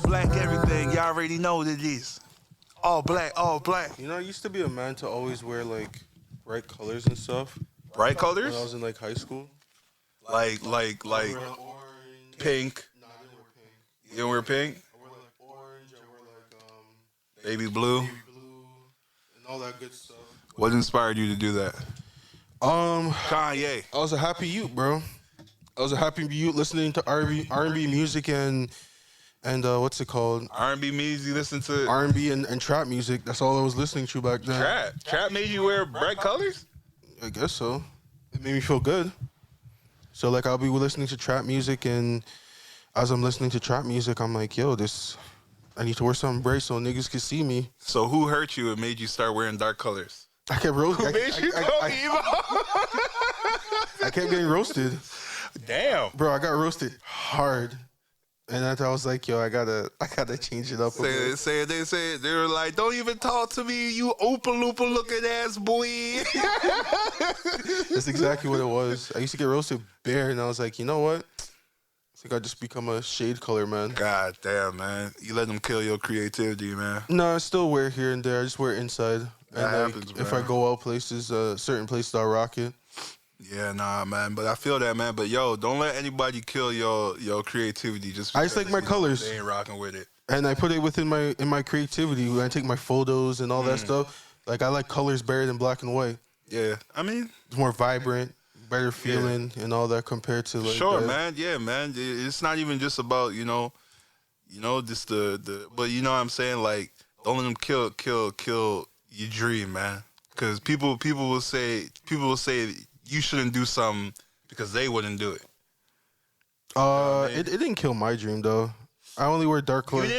black everything. Y'all already know what it is. All black, all black. You know, I used to be a man to always wear like bright colors and stuff. Bright colors? When I was in like high school. Like Orange. pink. No, I didn't wear pink. You don't wear pink? I wear like orange. I wear like Baby blue. baby blue and all that good stuff. What inspired you to do that? Kanye. I was a happy youth, bro. I was a happy youth listening to R&B music and what's it called? R&B music. You listen to R&B and trap music. That's all I was listening to back then. trap. Trap made you wear bright colors? I guess so. It made me feel good. So like I'll be listening to trap music, and as I'm listening to trap music, I'm like, yo, I need to wear something bright so niggas can see me. So who hurt you and made you start wearing dark colors? I kept roasting. Who made you go emo? I kept getting roasted. Damn. Bro, I got roasted hard. And I was like, yo, I gotta change it up a bit. They were like, don't even talk to me, you Oopa Loopa looking ass boy. That's exactly what it was. I used to get roasted bare, and I was like, you know what? I think I just become a shade color man. God damn, man. You let them kill your creativity, man. No, I still wear it here and there. I just wear it inside. That and happens, if man. I go out places, certain places, I'll rock it. Yeah, nah, man. But I feel that, man. But yo, don't let anybody kill your creativity. I just like my colors. They ain't rocking with it. And I put it within my creativity. When I take my photos and all that stuff, like I like colors better than black and white. Yeah, I mean, It's more vibrant, better feeling, and all that compared to like. sure, man. Yeah, man. It's not even just about just the. But you know what I'm saying? Like, don't let them kill your dream, man. Because people will say you shouldn't do something because they wouldn't do it. It didn't kill my dream though. I only wear dark colors. You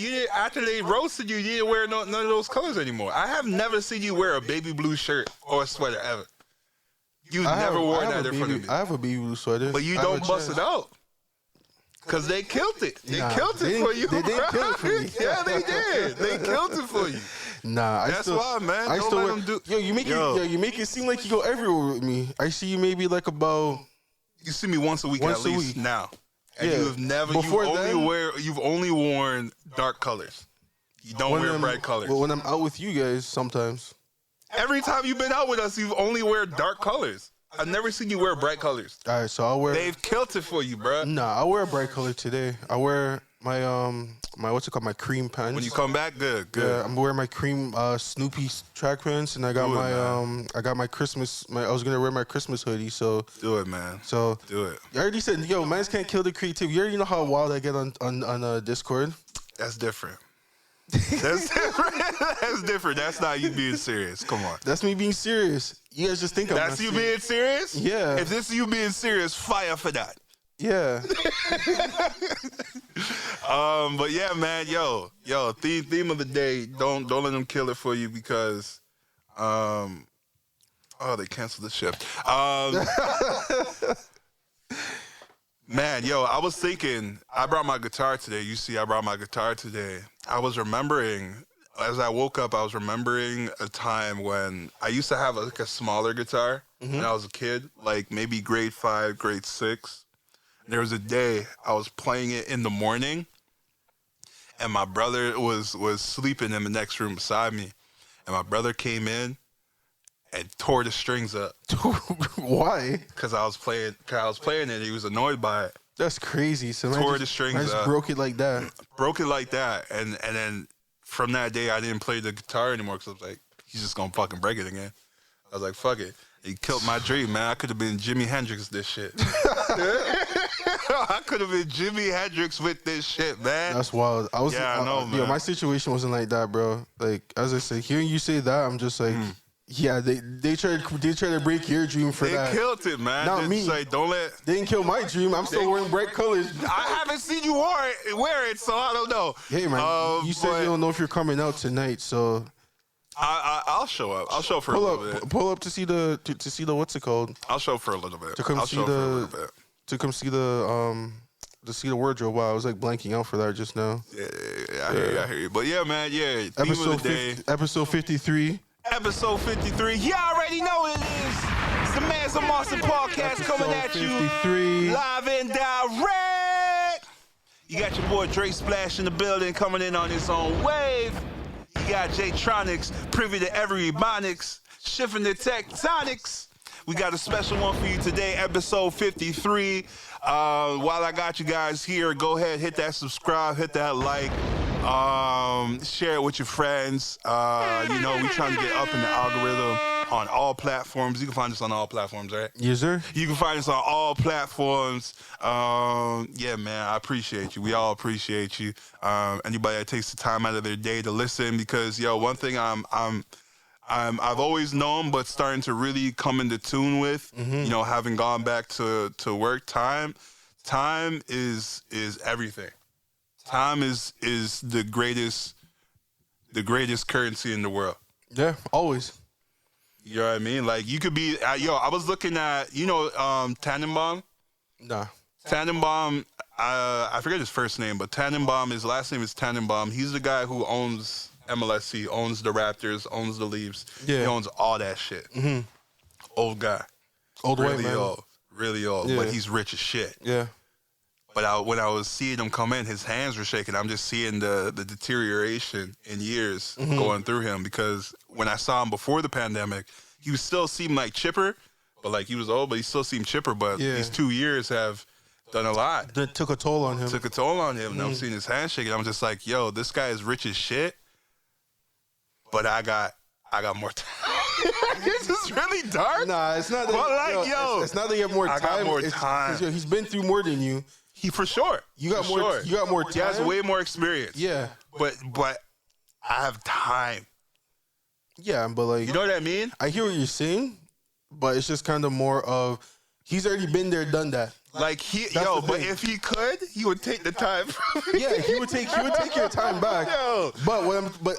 didn't after they roasted you. You didn't wear none of those colors anymore. I have never seen you wear a baby blue shirt or a sweater ever. You never wore that in front of me. I have a baby blue sweater, But you don't bust it out. Cause they killed it. They killed it for you. They didn't kill it for me. Yeah, they did. They killed it for you. Nah, That's why, man. I Don't still let wear, them do. Yo, you make it seem like you go everywhere with me. I see you maybe like about. You see me once a week at least now, and Yeah. you have never. Before You've only worn dark colors. You don't wear bright colors. Well, when I'm out with you guys, sometimes. Every time you've been out with us, you've only wear dark colors. I've never seen you wear bright colors. All right, so I'll wear. They've killed it for you, bruh. Nah, I'll wear a bright color today. I wear my what's it called, my cream pants. When you come back, good. Yeah, I'm wearing my cream Snoopy track pants, and I got my Christmas. I was gonna wear my Christmas hoodie. So Do it, man. So Do it. you already said, yo, mans can't kill the creativity. You already know how wild I get on Discord. That's different. That's different. That's different. That's not you being serious. Come on. That's me being serious. You guys just think I'm That's not you serious. being serious? Yeah. If this is you being serious, fire for that. Yeah. But yeah, man, yo, theme of the day, don't let them kill it for you because they canceled the shift. Man, yo, I was thinking, I brought my guitar today. You see, I brought my guitar today. I was remembering, as I woke up, I was remembering a time when I used to have a smaller guitar when I was a kid, like maybe grade 5, grade 6. There was a day I was playing it in the morning, and my brother was sleeping in the next room beside me, and my brother came in and tore the strings up. Why? Because I was playing it, and he was annoyed by it. That's crazy. So Tore the strings I just up. broke it like that. Broke it like that, and then from that day I didn't play the guitar anymore because I was like, he's just gonna fucking break it again. I was like, fuck it. He killed my dream, man. I could have been Jimi Hendrix this shit. I could have been Jimi Hendrix with this shit, man. That's wild. I know, man. Yo, my situation wasn't like that, bro. Like, as I said, hearing you say that, I'm just like, yeah, they tried to break your dream for that. They killed it, man. Not me. Like, don't let. They didn't kill my dream. I'm still wearing bright colors. I haven't seen you wear it, so I don't know. Hey, man, you said you don't know if you're coming out tonight, so I'll show up. I'll show up for a little bit. Pull up to see the what's it called? I'll show up for a little bit. To come see the wardrobe. Wow, I was like blanking out for that just now. Yeah, I hear you. But yeah, man, yeah. Episode 53. Episode 53. You already know what it is. It's the Mans of Mossin podcast coming at you live and direct. You got your boy Dre Splash in the building coming in on his own wave. You got J-Tronics, privy to every ebonics, shifting the tectonics. We got a special one for you today, episode 53. While I got you guys here, go ahead, hit that subscribe, hit that like, share it with your friends. We trying to get up in the algorithm on all platforms. You can find us on all platforms, right? Yes, sir. You can find us on all platforms. Yeah, man, I appreciate you. We all appreciate you. Anybody that takes the time out of their day to listen, because one thing I've always known, but starting to really come into tune with, having gone back to work, time is everything. Time is the greatest currency in the world. Yeah, always. You know what I mean? Like, you could be, I was looking at, Tannenbaum? Nah. Tannenbaum, I forget his first name, but Tannenbaum, his last name is Tannenbaum. He's the guy who owns MLSC, owns the Raptors, owns the Leafs. Yeah. He owns all that shit. Mm-hmm. Old guy. Old really white man. Old. Really old, but he's rich as shit. Yeah. But when I was seeing him come in, his hands were shaking. I'm just seeing the deterioration in years going through him, because when I saw him before the pandemic, he was still seemed like chipper, but like he was old, but he still seemed chipper. But these 2 years have done a lot. That took a toll on him. And I'm seeing his hands shaking. I'm just like, this guy is rich as shit, but I got more time. This is really dark. Nah, it's not that. But it's not that you have more time. I got more time. He's been through more than you. He for sure. You got more. You got more time. He has way more experience. Yeah, but I have time. Yeah, but like, you know what I mean? I hear what you're saying, but it's just kind of more of, he's already been there, done that. Like but if he could, he would take the time. Yeah, he would take your time back. But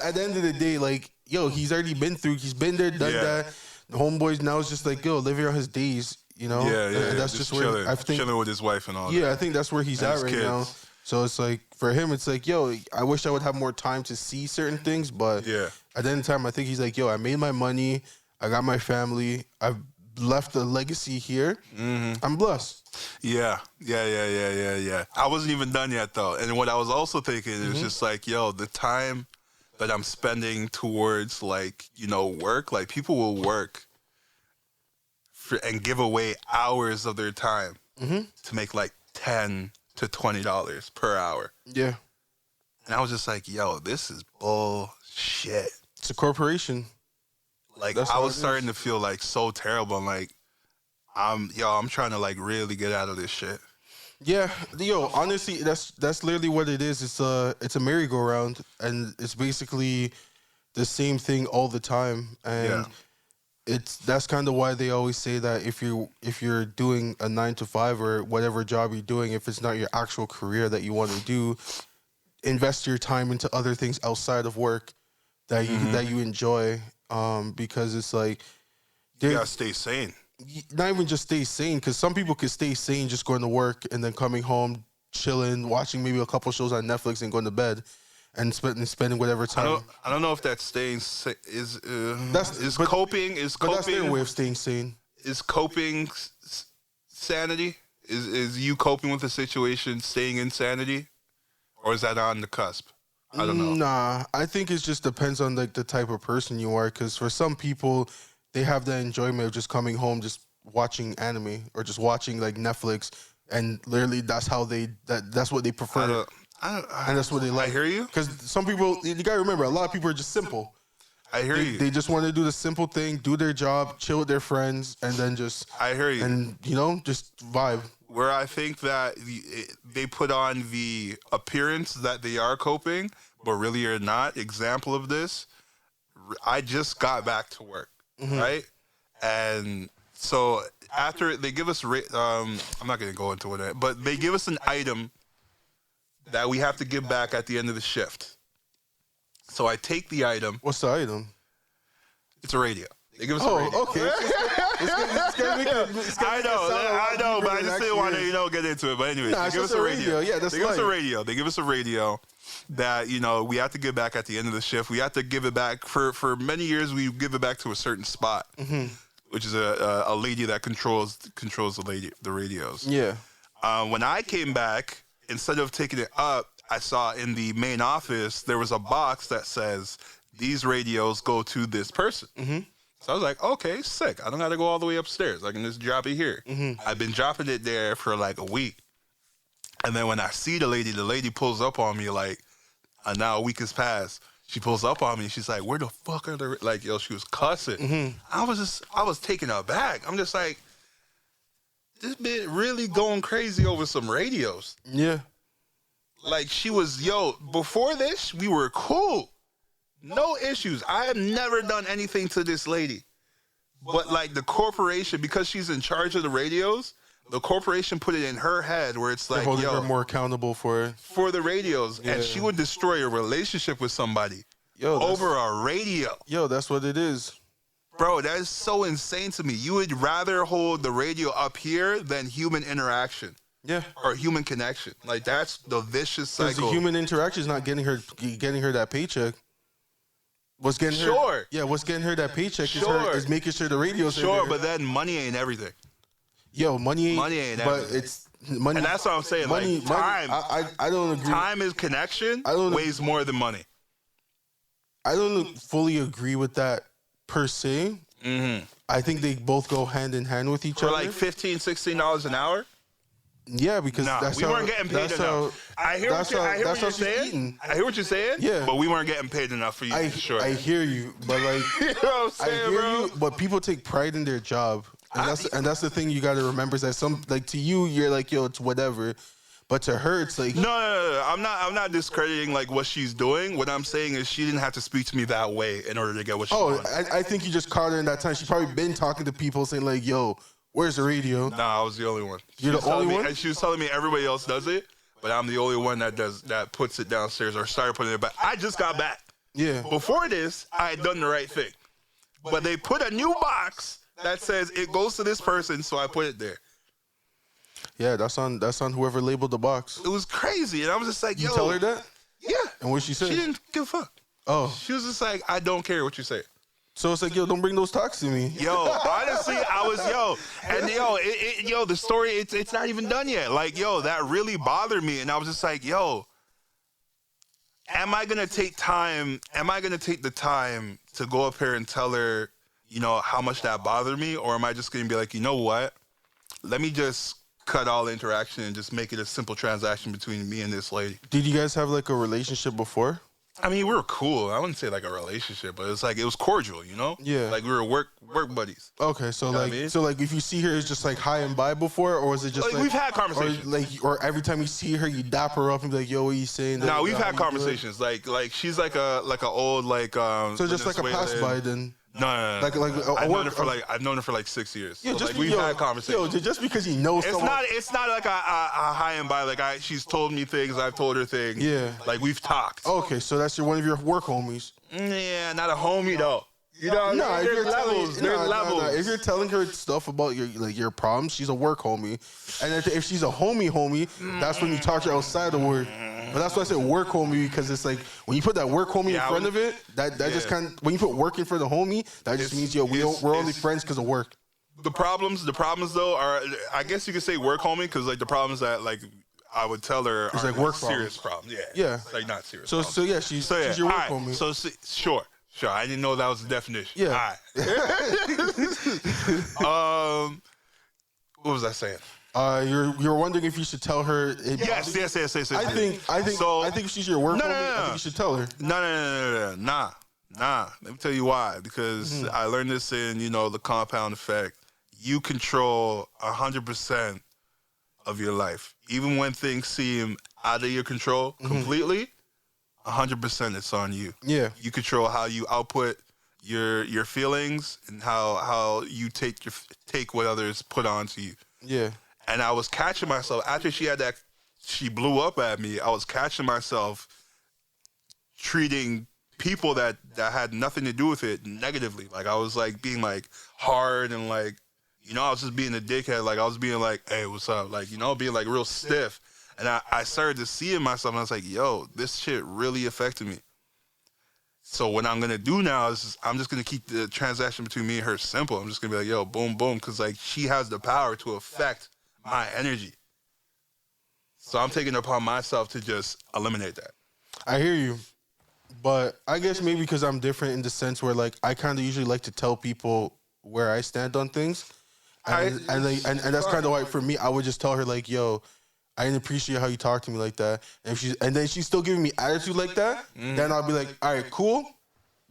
at the end of the day, like, he's already been through. He's been there, done that. The homeboys now is just like, living on his days. Yeah. And that's just chilling, where I think chilling with his wife and all. Yeah, I think that's where he's at right now. So it's like, for him, it's like, I wish I would have more time to see certain things, but at the end of the time, I think he's like, I made my money, I got my family, I've left a legacy here. I'm blessed. Yeah. I wasn't even done yet though, and what I was also thinking is just like, the time that I'm spending towards work, like people will work and give away hours of their time to make like $10 to $20 per hour. Yeah. And I was just like, this is bullshit. It's a corporation. Like, I was starting to feel like so terrible. I'm like, I'm trying to like really get out of this shit. Yeah, honestly, that's literally what it is. It's a merry-go-round, and it's basically the same thing all the time. And that's kind of why they always say that if you're doing a 9 to 5 or whatever job you're doing, if it's not your actual career that you want to do, invest your time into other things outside of work that you enjoy. Because it's like, you gotta stay sane. Not even just stay sane, because some people could stay sane just going to work and then coming home, chilling, watching maybe a couple shows on Netflix and going to bed. And spending whatever time. I don't know if that's staying is coping. But that's their way of staying sane. Is coping sanity? Is you coping with the situation staying in sanity, or is that on the cusp? I don't know. Nah, I think it just depends on like the type of person you are. Because for some people, they have the enjoyment of just coming home, just watching anime or just watching like Netflix, and literally that's what they prefer. And that's what they like. I hear you. Because some people, you gotta remember, a lot of people are just simple. I hear you. They just want to do the simple thing, do their job, chill with their friends, and then just. I hear you. And just vibe. Where I think that they put on the appearance that they are coping, but really are not. Example of this, I just got back to work, right? And so after they give us, I'm not gonna go into it, but they give us an item that we have to give back at the end of the shift. So I take the item. What's the item? It's a radio. They give us a radio. Okay. I know, but I just didn't want to, get into it. But anyway, they give us a radio. Yeah, that's They give us a radio. They give us a radio that, we have to give back at the end of the shift. We have to give it back. For many years, we give it back to a certain spot, which is a lady that controls the radios. Yeah. When I came back, instead of taking it up, I saw in the main office, there was a box that says, these radios go to this person. Mm-hmm. So I was like, okay, sick. I don't got to go all the way upstairs. I can just drop it here. Mm-hmm. I've been dropping it there for like a week. And then when I see the lady pulls up on me like, now a week has passed. She pulls up on me. She's like, where the fuck are the, like, yo, she was cussing. Mm-hmm. I was taken aback. I'm just like, this bitch really going crazy over some radios. Yeah. Like, she was, yo, before this, we were cool. No issues. I have never done anything to this lady. But, like, the corporation, because she's in charge of the radios, the corporation put it in her head where it's like, holding yo, her more accountable for the radios. Yeah. And she would destroy a relationship with somebody over a radio. Yo, that's what it is. Bro, that is so insane to me. You would rather hold the radio up here than human interaction. Yeah. Or human connection. Like, that's the vicious cycle. Because the human interaction is not getting her that paycheck. What's getting her? Sure. Yeah, what's getting her that paycheck Sure. is making sure the radio's in Sure, there. but then money ain't everything. Yo, money ain't everything. but it's money. And that's what I'm saying. Money, like, time. I don't agree. Time is connection weighs more than money. I don't fully agree with that per se. Mm-hmm. I think they both go hand in hand with each For other. like $15, $16 an hour? Yeah, because we weren't getting paid enough. I hear what you're saying. I hear what you're saying. Yeah, but we weren't getting paid enough for you. I hear you, but like, you know what I'm saying, I hear bro? you. But people take pride in their job, and that's the thing you got to remember is that some like to you, you're like, yo, it's whatever, but to her, it's like no. I'm not discrediting like what she's doing. What I'm saying is she didn't have to speak to me that way in order to get what she wanted. I think you just caught her in that time. She probably been talking to people saying like, yo, where's the radio? Nah, I was the only one. You're the only one? And she was telling me everybody else does it, but I'm the only one that puts it downstairs or started putting it back. I just got back. Yeah. Before this, I had done the right thing. But they put a new box that says it goes to this person, so I put it there. Yeah, that's on whoever labeled the box. It was crazy, and I was just like, yo. You tell her that? Yeah. And what she said? She didn't give a fuck. Oh. She was just like, I don't care what you say. So it's like, yo, don't bring those talks to me. Yo, honestly, the story, it's not even done yet. Like, yo, that really bothered me. And I was just like, yo, am I going to take the time to go up here and tell her, you know, how much that bothered me? Or am I just going to be like, you know what? Let me just cut all interaction and just make it a simple transaction between me and this lady. Did you guys have like a relationship before? I mean, we were cool. I wouldn't say like a relationship, but it's like it was cordial, you know? Yeah. Like we were work buddies. Okay, so You know like what I mean? so like if you see her, it's just like hi and bye before, or is it just like we've had conversations. or every time you see her, you dap her up and be like, yo, what are you saying? No, we've had conversations. Like she's like a old like So just like a pass Venezuelan- by then. No. I've known her for like 6 years. Yeah, So, just like, we've had conversations. Yo, just because you know someone. It's not like a high and by. Like she's told me things, I've told her things. Yeah. Like we've talked. Okay, so that's one of your work homies. Yeah, not a homie though. You know, there's levels. There's levels. If you're telling her stuff about your problems, she's a work homie. And if she's a homie, that's when you talk to her outside of work. But that's why I said work homie, because it's like when you put that work homie in front of it, that just kind of, when you put work in front of the homie, that just means we're only friends because of work. The problems though are, I guess you could say work homie, because like the problems that like I would tell her it's are like work serious problems. Yeah. Like not serious. So yeah, she's your work homie. So sure. I didn't know that was the definition. Yeah. All right. What was I saying? You're wondering if you should tell her. Yes. I think if she's your work homie, I think you should tell her. Nah. Let me tell you why. Because I learned this in, the compound effect. You control 100% of your life. Even when things seem out of your control completely, 100% it's on you. Yeah. You control how you output your feelings and how you take what others put onto you. Yeah. And I was catching myself after she blew up at me. I was catching myself treating people that had nothing to do with it negatively. Like I was like being like hard and like, I was just being a dickhead. Like I was being like, hey, what's up? Like, being like real stiff. And I started to see in myself and I was like, yo, this shit really affected me. So what I'm going to do now is I'm just going to keep the transaction between me and her simple. I'm just going to be like, yo, boom, boom. Because like she has the power to affect my energy. So I'm taking it upon myself to just eliminate that. I hear you. But I guess maybe because I'm different in the sense where like I kind of usually like to tell people where I stand on things. And that's kind of why for me, I would just tell her like, yo, I didn't appreciate how you talked to me like that. And then she's still giving me attitude like that. Then I'll be like, all right, cool.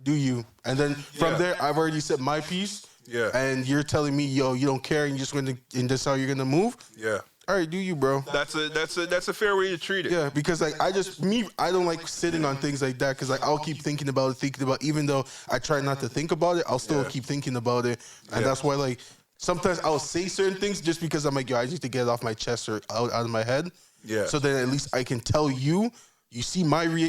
Do you? And then from there, I've already said my piece. Yeah. And you're telling me, yo, you don't care, and you just going to, and that's how you're gonna move. Yeah. All right, do you, bro? That's a fair way to treat it. Yeah, because like I don't like sitting on things like that because like I'll keep thinking about it, even though I try not to think about it, I'll still keep thinking about it, and that's why like sometimes I'll say certain things just because I'm like, yo, I need to get it off my chest or out of my head. Yeah. So then at least I can tell you see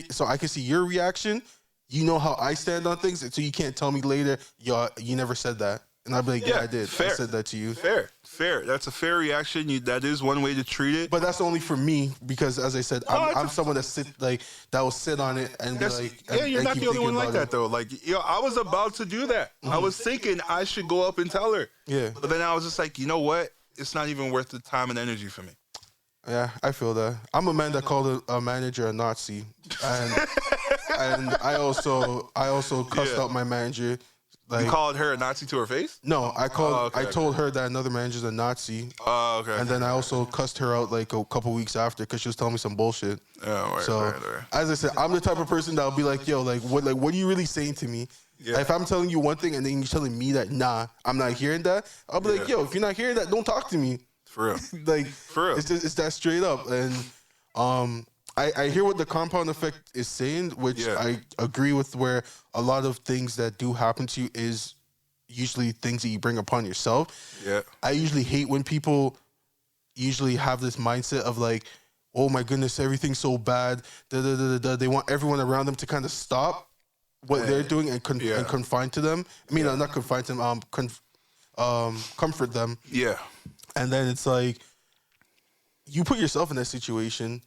so I can see your reaction. You know how I stand on things, so you can't tell me later, yo, you never said that. And I'll be like, yeah, I did. Fair. I said that to you. Fair. That's a fair reaction. That is one way to treat it. But that's only for me because, as I said, I'm someone that will sit on it and be like, yeah, you're not the only one like that though. Like, yo, I was about to do that. I was thinking I should go up and tell her. Yeah. But then I was just like, you know what? It's not even worth the time and energy for me. Yeah, I feel that. I'm a man that called a manager a Nazi, and I also cussed out my manager. Like, you called her a Nazi to her face? No, I told her that another manager's a Nazi. Oh, okay. And then I also cussed her out like a couple weeks after because she was telling me some bullshit. Oh, right, so, right. As I said, I'm the type of person that'll be like, yo, what are you really saying to me? Yeah. If I'm telling you one thing and then you're telling me that, nah, I'm not hearing that, I'll be like, yo, if you're not hearing that, don't talk to me. For real. Like, for real. It's that straight up. And I hear what the compound effect is saying, which I agree with, where a lot of things that do happen to you is usually things that you bring upon yourself. Yeah. I usually hate when people usually have this mindset of like, oh my goodness, everything's so bad. They want everyone around them to kind of stop what they're doing and confine to them. I mean, not confine to them, comfort them. Yeah. And then it's like, you put yourself in that situation,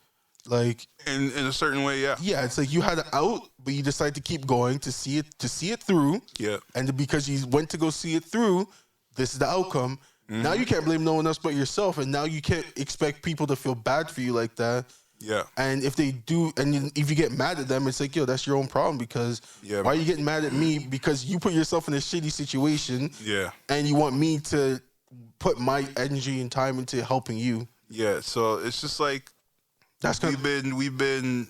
like in a certain way, yeah. Yeah, it's like you had an out, but you decide to keep going to see it through. Yeah. And because you went to go see it through, this is the outcome. Mm-hmm. Now you can't blame no one else but yourself, and now you can't expect people to feel bad for you like that. Yeah. And if they do, and if you get mad at them, it's like, yo, that's your own problem, because why are you getting mad at me? Because you put yourself in a shitty situation. Yeah. And you want me to put my energy and time into helping you. Yeah. So it's just like, we've been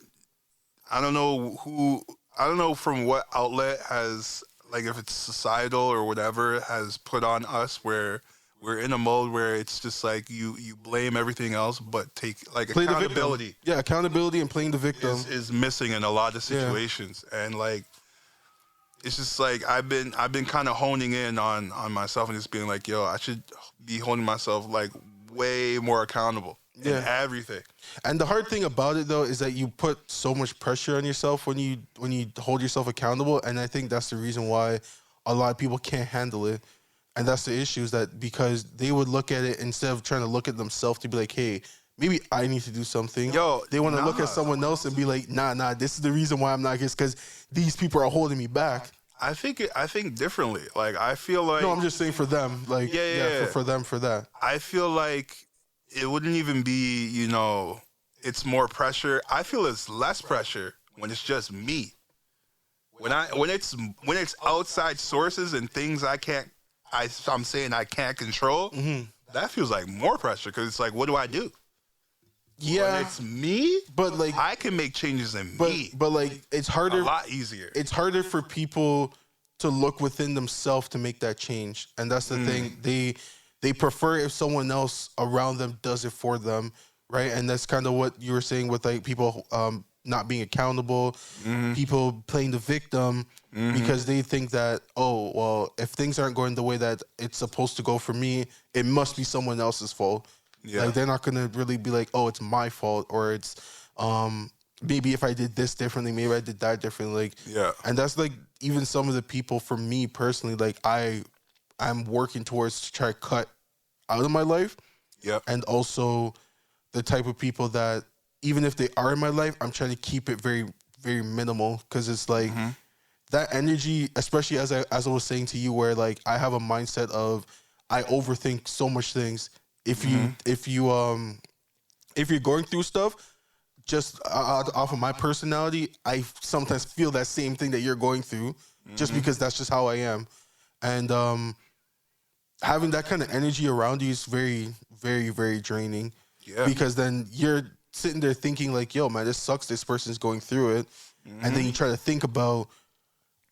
I don't know from what outlet has, like, if it's societal or whatever, has put on us where we're in a mode where it's just like you blame everything else but take like play accountability. Yeah, accountability and playing the victim is missing in a lot of situations. And like, it's just like I've been kind of honing in on myself and just being like, yo, I should be holding myself like way more accountable in everything. And the hard thing about it though is that you put so much pressure on yourself when you hold yourself accountable, and I think that's the reason why a lot of people can't handle it. And that's the issue, is that because they would look at it instead of trying to look at themselves to be like, hey, maybe I need to do something. They want to look at someone else and be like, nah, this is the reason why I'm not here, because these people are holding me back. I think differently. Like, I feel like... No, I'm just saying for them. Like, for them, for that. I feel like it wouldn't even be, it's more pressure. I feel it's less pressure when it's just me. When it's outside sources and things I'm saying I can't control, that feels like more pressure, because it's like, what do I do? Yeah, when it's me, but like I can make changes in me. But like, it's harder. A lot easier. It's harder for people to look within themselves to make that change, and that's the thing. They prefer if someone else around them does it for them, right? And that's kind of what you were saying with like people not being accountable, people playing the victim, because they think that, oh, well, if things aren't going the way that it's supposed to go for me, it must be someone else's fault. Yeah. Like, they're not going to really be like, oh, it's my fault, or it's maybe if I did this differently, maybe I did that differently. Like, and that's like even some of the people, for me personally, like I'm working towards to try to cut out of my life. Yeah. And also the type of people that, even if they are in my life, I'm trying to keep it very, very minimal, because it's like that energy, especially as I was saying to you, where like I have a mindset of I overthink so much things. If you if you're going through stuff, just off of my personality, I sometimes feel that same thing that you're going through, just because that's just how I am. And having that kind of energy around you is very, very, very draining. Yeah. Because then you're sitting there thinking like, yo, man, this sucks. This person's going through it. And then you try to think about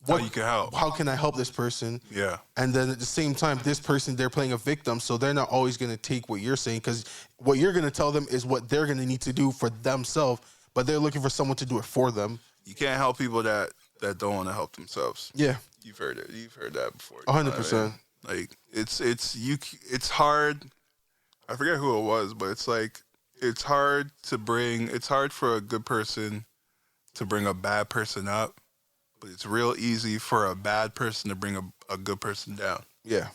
how you can help. How can I help this person? Yeah. And then at the same time, this person, they're playing a victim. So they're not always going to take what you're saying, because what you're going to tell them is what they're going to need to do for themselves. But they're looking for someone to do it for them. You can't help people that don't want to help themselves. Yeah. You've heard it. You've heard that before. 100%. Like it's hard. I forget who it was, but it's like it's hard for a good person to bring a bad person up, but it's real easy for a bad person to bring a good person down. Yeah.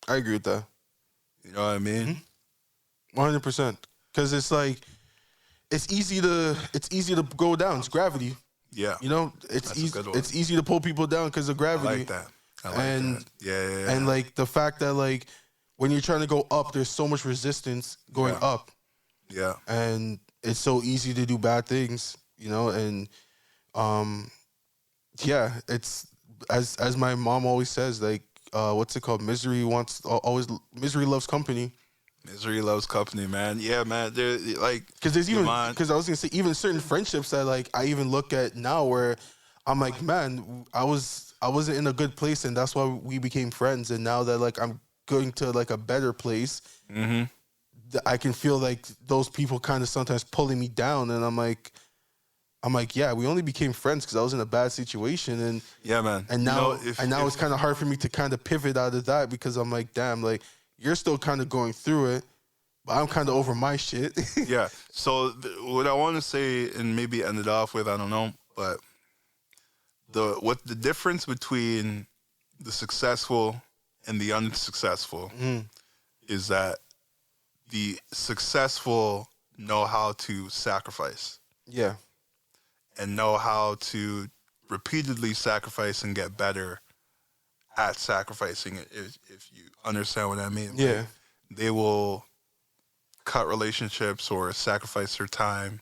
I agree with that. You know what I mean? 100%. Because it's like it's easy to go down. It's gravity. Yeah. You know, it's easy to pull people down because of gravity. I like that. That. Yeah. And like the fact that like when you're trying to go up, there's so much resistance going up. Yeah. And it's so easy to do bad things, you know, and it's as my mom always says, like what's it called? Misery loves company. Misery loves company, man. Yeah, man. They're like, because I was gonna say even certain friendships that like I even look at now where I'm like, man, I wasn't in a good place, and that's why we became friends. And now that like I'm going to like a better place, I can feel like those people kind of sometimes pulling me down, and I'm like, yeah, we only became friends because I was in a bad situation, and yeah, man. And now, it's kind of hard for me to kind of pivot out of that because I'm like, damn, like you're still kind of going through it, but I'm kind of over my shit. Yeah. So what I want to say, and maybe end it off with, I don't know, but the difference between the successful and the unsuccessful is that the successful know how to sacrifice. Yeah. And know how to repeatedly sacrifice and get better at sacrificing it, if you understand what I mean. Yeah. Like, they will cut relationships or sacrifice their time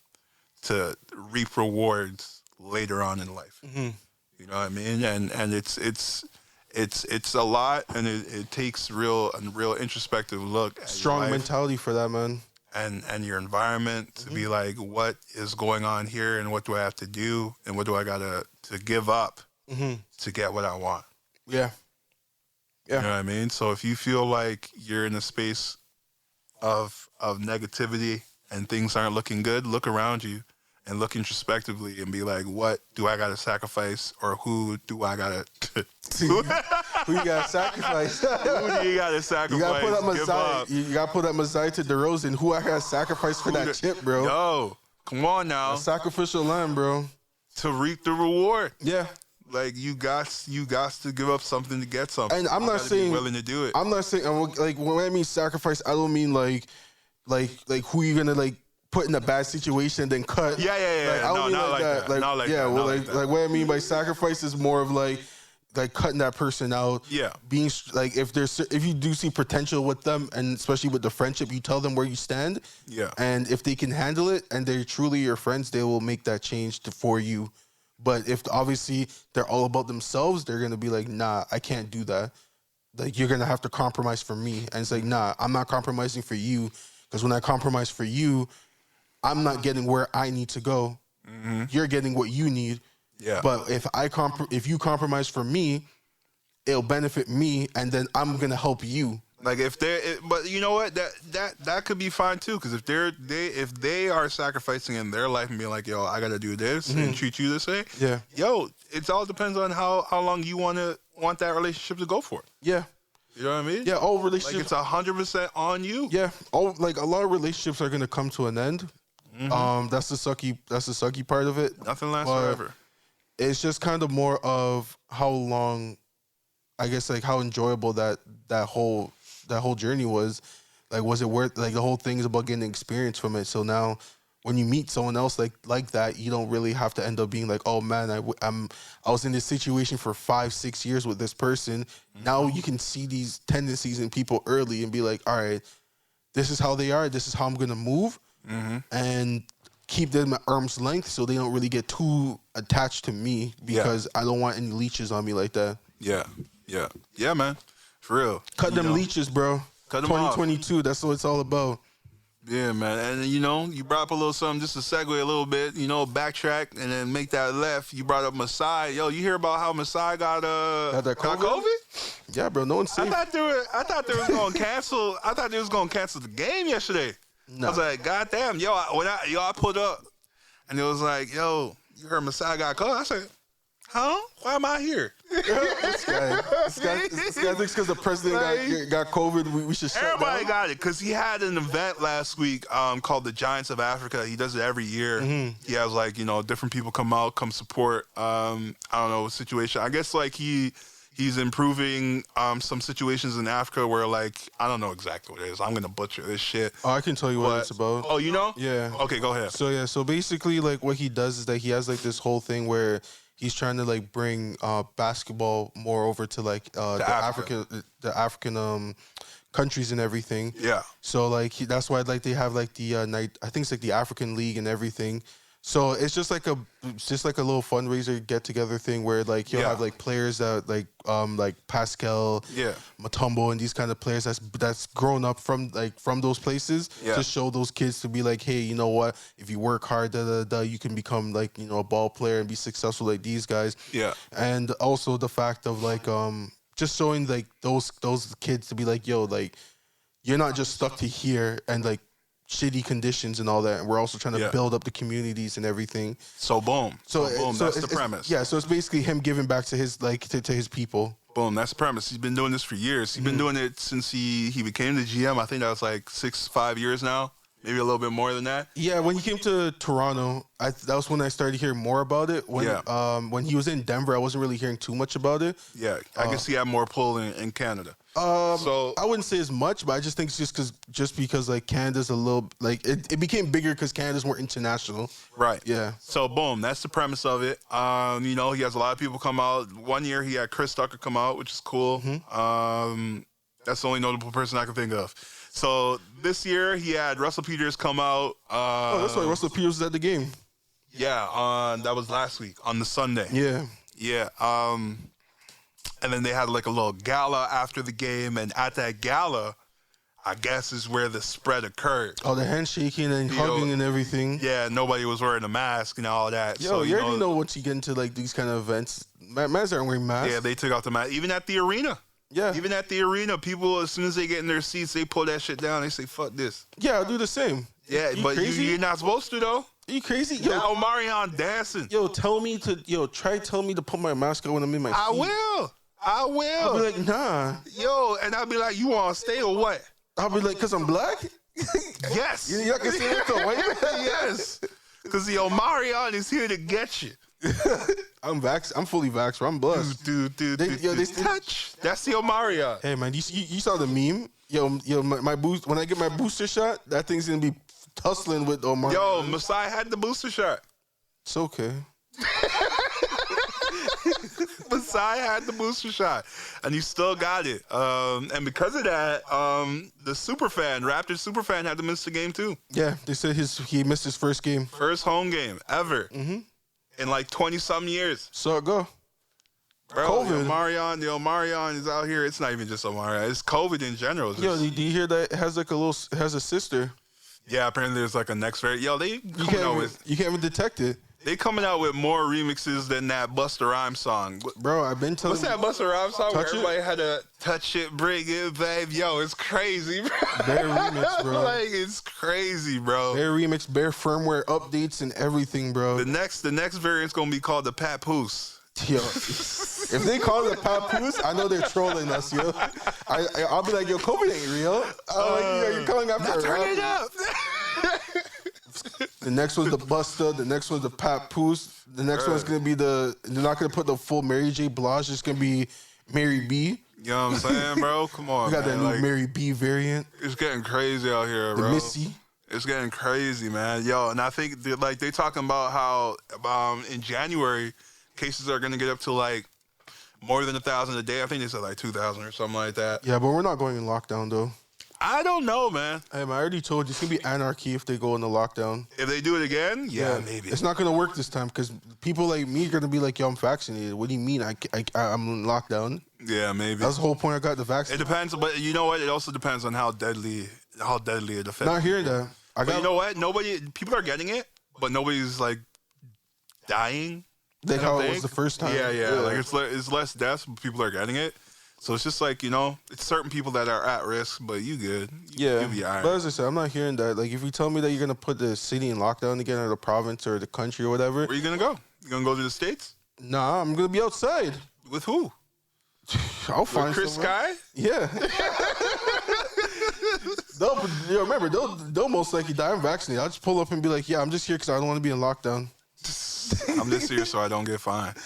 to reap rewards later on in life. You know what I mean? And it's a lot, and it takes a real introspective look at strong your life mentality for that, man. and your environment to be like, what is going on here, and what do I have to do, and what do I gotta to give up to get what I want. Yeah. You know what I mean? So if you feel like you're in a space of negativity and things aren't looking good, look around you and look introspectively and be like, what do I got to sacrifice, or who do I got to... Who you got to sacrifice? Who do you got to sacrifice? You got to put up Mazai to DeRozan. Who I got to sacrifice for that chip, bro? Yo, come on now. A sacrificial lamb, bro. To reap the reward. Yeah. Like, you got to give up something to get something. And I'm not saying... be willing to do it. I'm not saying... Like, when I mean sacrifice, I don't mean like who you going to, like, put in a bad situation and then cut. Yeah. Like, I don't mean like that. Like, not like yeah, that. well, like like what I mean by sacrifice is more of like cutting that person out. Yeah. Being like, if you do see potential with them, and especially with the friendship, you tell them where you stand. Yeah. And if they can handle it and they're truly your friends, they will make that change for you. But if obviously they're all about themselves, they're gonna be like, nah, I can't do that. Like, you're gonna have to compromise for me. And it's like, nah, I'm not compromising for you, because when I compromise for you, I'm not getting where I need to go. You're getting what you need. Yeah. But if you compromise for me, it'll benefit me, and then I'm gonna help you. Like, but you know what? That could be fine too, because if they are sacrificing in their life and being like, yo, I gotta do this and treat you this way. Yeah. Yo, it all depends on how long you want that relationship to go for. Yeah. You know what I mean? Yeah. All relationships. Like, it's 100% on you. Yeah. Like a lot of relationships are gonna come to an end. That's the sucky part of it. Nothing lasts forever. It's just kind of more of how long, I guess, like how enjoyable that whole journey was. Like, was it worth? Like, the whole thing is about getting experience from it. So now, when you meet someone else like that, you don't really have to end up being like, oh man, I was in this situation for 5-6 years with this person. Now you can see these tendencies in people early and be like, all right, this is how they are. This is how I'm gonna move. and keep them at arm's length so they don't really get too attached to me because I don't want any leeches on me like that. Yeah, man. For real. Cut them leeches, bro. Cut them 2022, that's what it's all about. Yeah, man. And, you brought up a little something just to segue a little bit, backtrack and then make that left. You brought up Masai. Yo, you hear about how Masai got COVID? Yeah, bro. No one's safe. I thought they was going to cancel. I thought they was going to cancel the game yesterday. No. I was like, God damn. Yo, I pulled up and it was like, yo, you heard Masai got COVID? I said, huh? Why am I here? This guy thinks because the president got COVID, we should shut Everybody down. got it because he had an event last week called the Giants of Africa. He does it every year. He has different people come support. I don't know, situation. I guess he's improving some situations in Africa where I don't know exactly what it is. I'm gonna butcher this shit. Oh, I can tell you what it's about. Oh, you know? Yeah. Okay, go ahead. So basically what he does is that he has this whole thing where he's trying to bring basketball more over to the African countries and everything. Yeah. So that's why they have the night. I think it's the African League and everything. So it's just like a little fundraiser get together thing where he'll have players that Pascal, Mutombo, and these kind of players that's grown up from those places to show those kids to be hey, you know what? If you work hard, you can become a ball player and be successful like these guys. Yeah. And also the fact of just showing those kids to be yo, you're not just stuck to here and shitty conditions and all that, and we're also trying to build up the communities and everything. So boom. That's the premise. So it's basically him giving back to his to his people. Boom, that's the premise. He's been doing this for years. He's been doing it since he became the GM. I think that was 5 years now. Maybe a little bit more than that. Yeah, when he came to Toronto, that was when I started hearing more about it. When he was in Denver, I wasn't really hearing too much about it. Yeah, I guess he had more pull in Canada. So I wouldn't say as much, but I just think it's just because Canada's a little it became bigger because Canada's more international. Right. Yeah. So boom, that's the premise of it. He has a lot of people come out. One year he had Chris Tucker come out, which is cool. That's the only notable person I can think of. So this year he had Russell Peters come out. That's why Russell Peters was at the game. Yeah, that was last week on the Sunday. Yeah. Yeah. And then they had a little gala after the game, and at that gala, I guess is where the spread occurred. Oh, the handshaking and hugging and everything. Yeah, nobody was wearing a mask and all that. Yo, you already know once you get into these kind of events, masks aren't wearing masks. Yeah, they took off the mask. Even at the arena. Yeah. Even at the arena, people, as soon as they get in their seats, they pull that shit down. They say, fuck this. Yeah, I'll do the same. Yeah, but you're not supposed to, though. Are you crazy? Yo, Omarion dancing. Yo, tell me to put my mask on when I'm in my seat. I will. I'll be like, nah. Yo, and I'll be like, you want to stay or what? I'll be like, because I'm black? Yes. Y'all can say that to a white man? Yes. Because the Omarion is here to get you. I'm fully vaxxed, bro. I'm blessed. Dude. Touch. That's the Omarion. Hey, man, you saw the meme? Yo, my boost. When I get my booster shot, that thing's going to be tussling with Omarion. Yo, Masai had the booster shot. It's okay. Masai had the booster shot, and he still got it. And because of that, the Raptors superfan had to miss the game too. Yeah, they said he missed his first game. First home game ever in 20-something years. So it go. Bro, COVID. The Omarion is out here. It's not even just Omarion. It's COVID in general. Yo, do you hear that? It has has a sister. Yeah, apparently there's a next variant. Yo, you can't even detect it. They coming out with more remixes than that Busta Rhymes song. Bro, I've been telling you. What's that Busta Rhymes song where everybody had to touch it, bring it, babe? Yo, it's crazy, bro. Bare remix, bro. It's crazy, bro. Bare remix, bare firmware updates and everything, bro. The next variant's going to be called the Papoose. Yo, if they call it a papoose, I know they're trolling us, yo. I'll be like, yo, COVID ain't real. You're calling after turn it up. The next one's the Busta. The next one's the Papoose. The next one's gonna be they're not gonna put the full Mary J. Blige. It's gonna be Mary B. You know what I'm saying, bro? Come on, we got that new Mary B variant. It's getting crazy out here, bro. The Missy. It's getting crazy, man. Yo, and I think they talking about how in January cases are gonna get up to more than 1,000 a day. I think they said 2,000 or something like that. Yeah, but we're not going in lockdown though. I don't know, man. Hey, man, I already told you it's gonna be anarchy if they go into lockdown. If they do it again, yeah, maybe. It's not gonna work this time because people like me are gonna be like, "Yo, I'm vaccinated." What do you mean? I'm in lockdown. Yeah, maybe. That's the whole point. I got the vaccine. It depends, but you know what? It also depends on how deadly it affects. Not hearing that. But you know what? People are getting it, but nobody's like dying. Like how it was the first time. Yeah. Like it's less deaths, but people are getting it. So it's just like, it's certain people that are at risk, but you good. You'll be all right. But as I said, I'm not hearing that. Like, if you tell me that you're going to put the city in lockdown again, or the province, or the country, or whatever. Where are you going to go? You going to go to the States? Nah, I'm going to be outside. With who? I'll find With Chris Sky? Yeah. Remember, they'll most likely die. I'm vaccinated. I'll just pull up and be like, yeah, I'm just here because I don't want to be in lockdown. I'm just here so I don't get fined.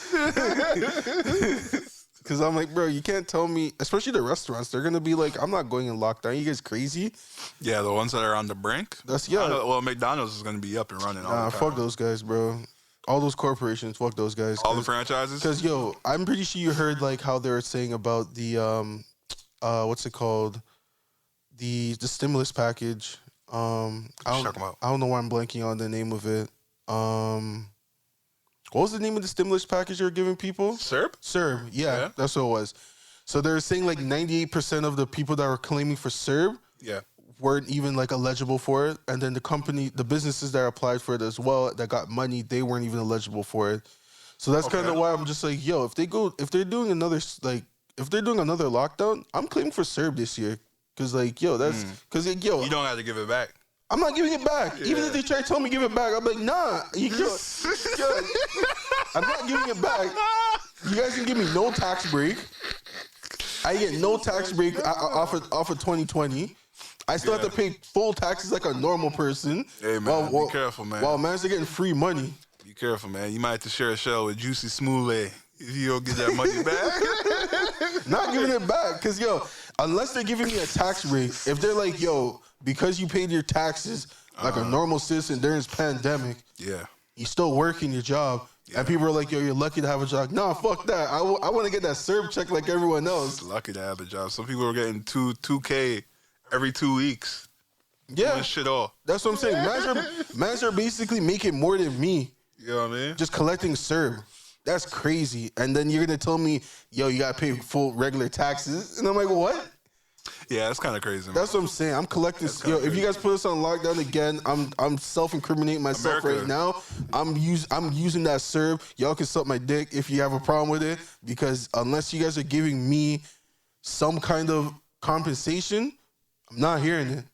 Because I'm like, bro, you can't tell me, especially the restaurants, they're going to be like, I'm not going in lockdown. You guys crazy? Yeah, the ones that are on the brink. Well, McDonald's is going to be up and running all the time. Fuck those guys, bro. All those corporations, fuck those guys. All the franchises? Because, yo, I'm pretty sure you heard, like, how they were saying about the, what's it called? The stimulus package. I don't know why I'm blanking on the name of it. What was the name of the stimulus package you were giving people? CERB, yeah, that's what it was. So they're saying like 98% of the people that were claiming for CERB weren't even like eligible for it. And then the businesses that applied for it as well, that got money, they weren't even eligible for it. So that's kind of why I'm just like, yo, if they're doing another lockdown, I'm claiming for CERB this year. Cause like, yo, cause you don't have to give it back. I'm not giving it back. Yeah. Even if they try to tell me give it back, I'm like, nah. I'm not giving it back. You guys can give me no tax break. I get no tax break off of 2020. I still have to pay full taxes like a normal person. Hey, man, be careful, man. While man's getting free money. Be careful, man. You might have to share a shell with Juicy Smoothie if you don't get that money back. Not giving it back. Because, yo, unless they're giving me a tax rate, if they're like, yo, because you paid your taxes like a normal citizen during this pandemic, you still working your job, and people are like, yo, you're lucky to have a job. Nah, fuck that. I want to get that CERB check like everyone else. Lucky to have a job. Some people are getting $2K every 2 weeks. Yeah. Shit off. That's what I'm saying. Mans are basically making more than me. You know what I mean? Just collecting CERB. That's crazy. And then you're going to tell me, yo, you got to pay full regular taxes. And I'm like, what? Yeah, that's kind of crazy, man. That's what I'm saying. I'm collecting. Yo, if you guys put us on lockdown again, I'm self-incriminating myself right now. I'm using that CERB. Y'all can suck my dick if you have a problem with it, because unless you guys are giving me some kind of compensation, I'm not hearing it.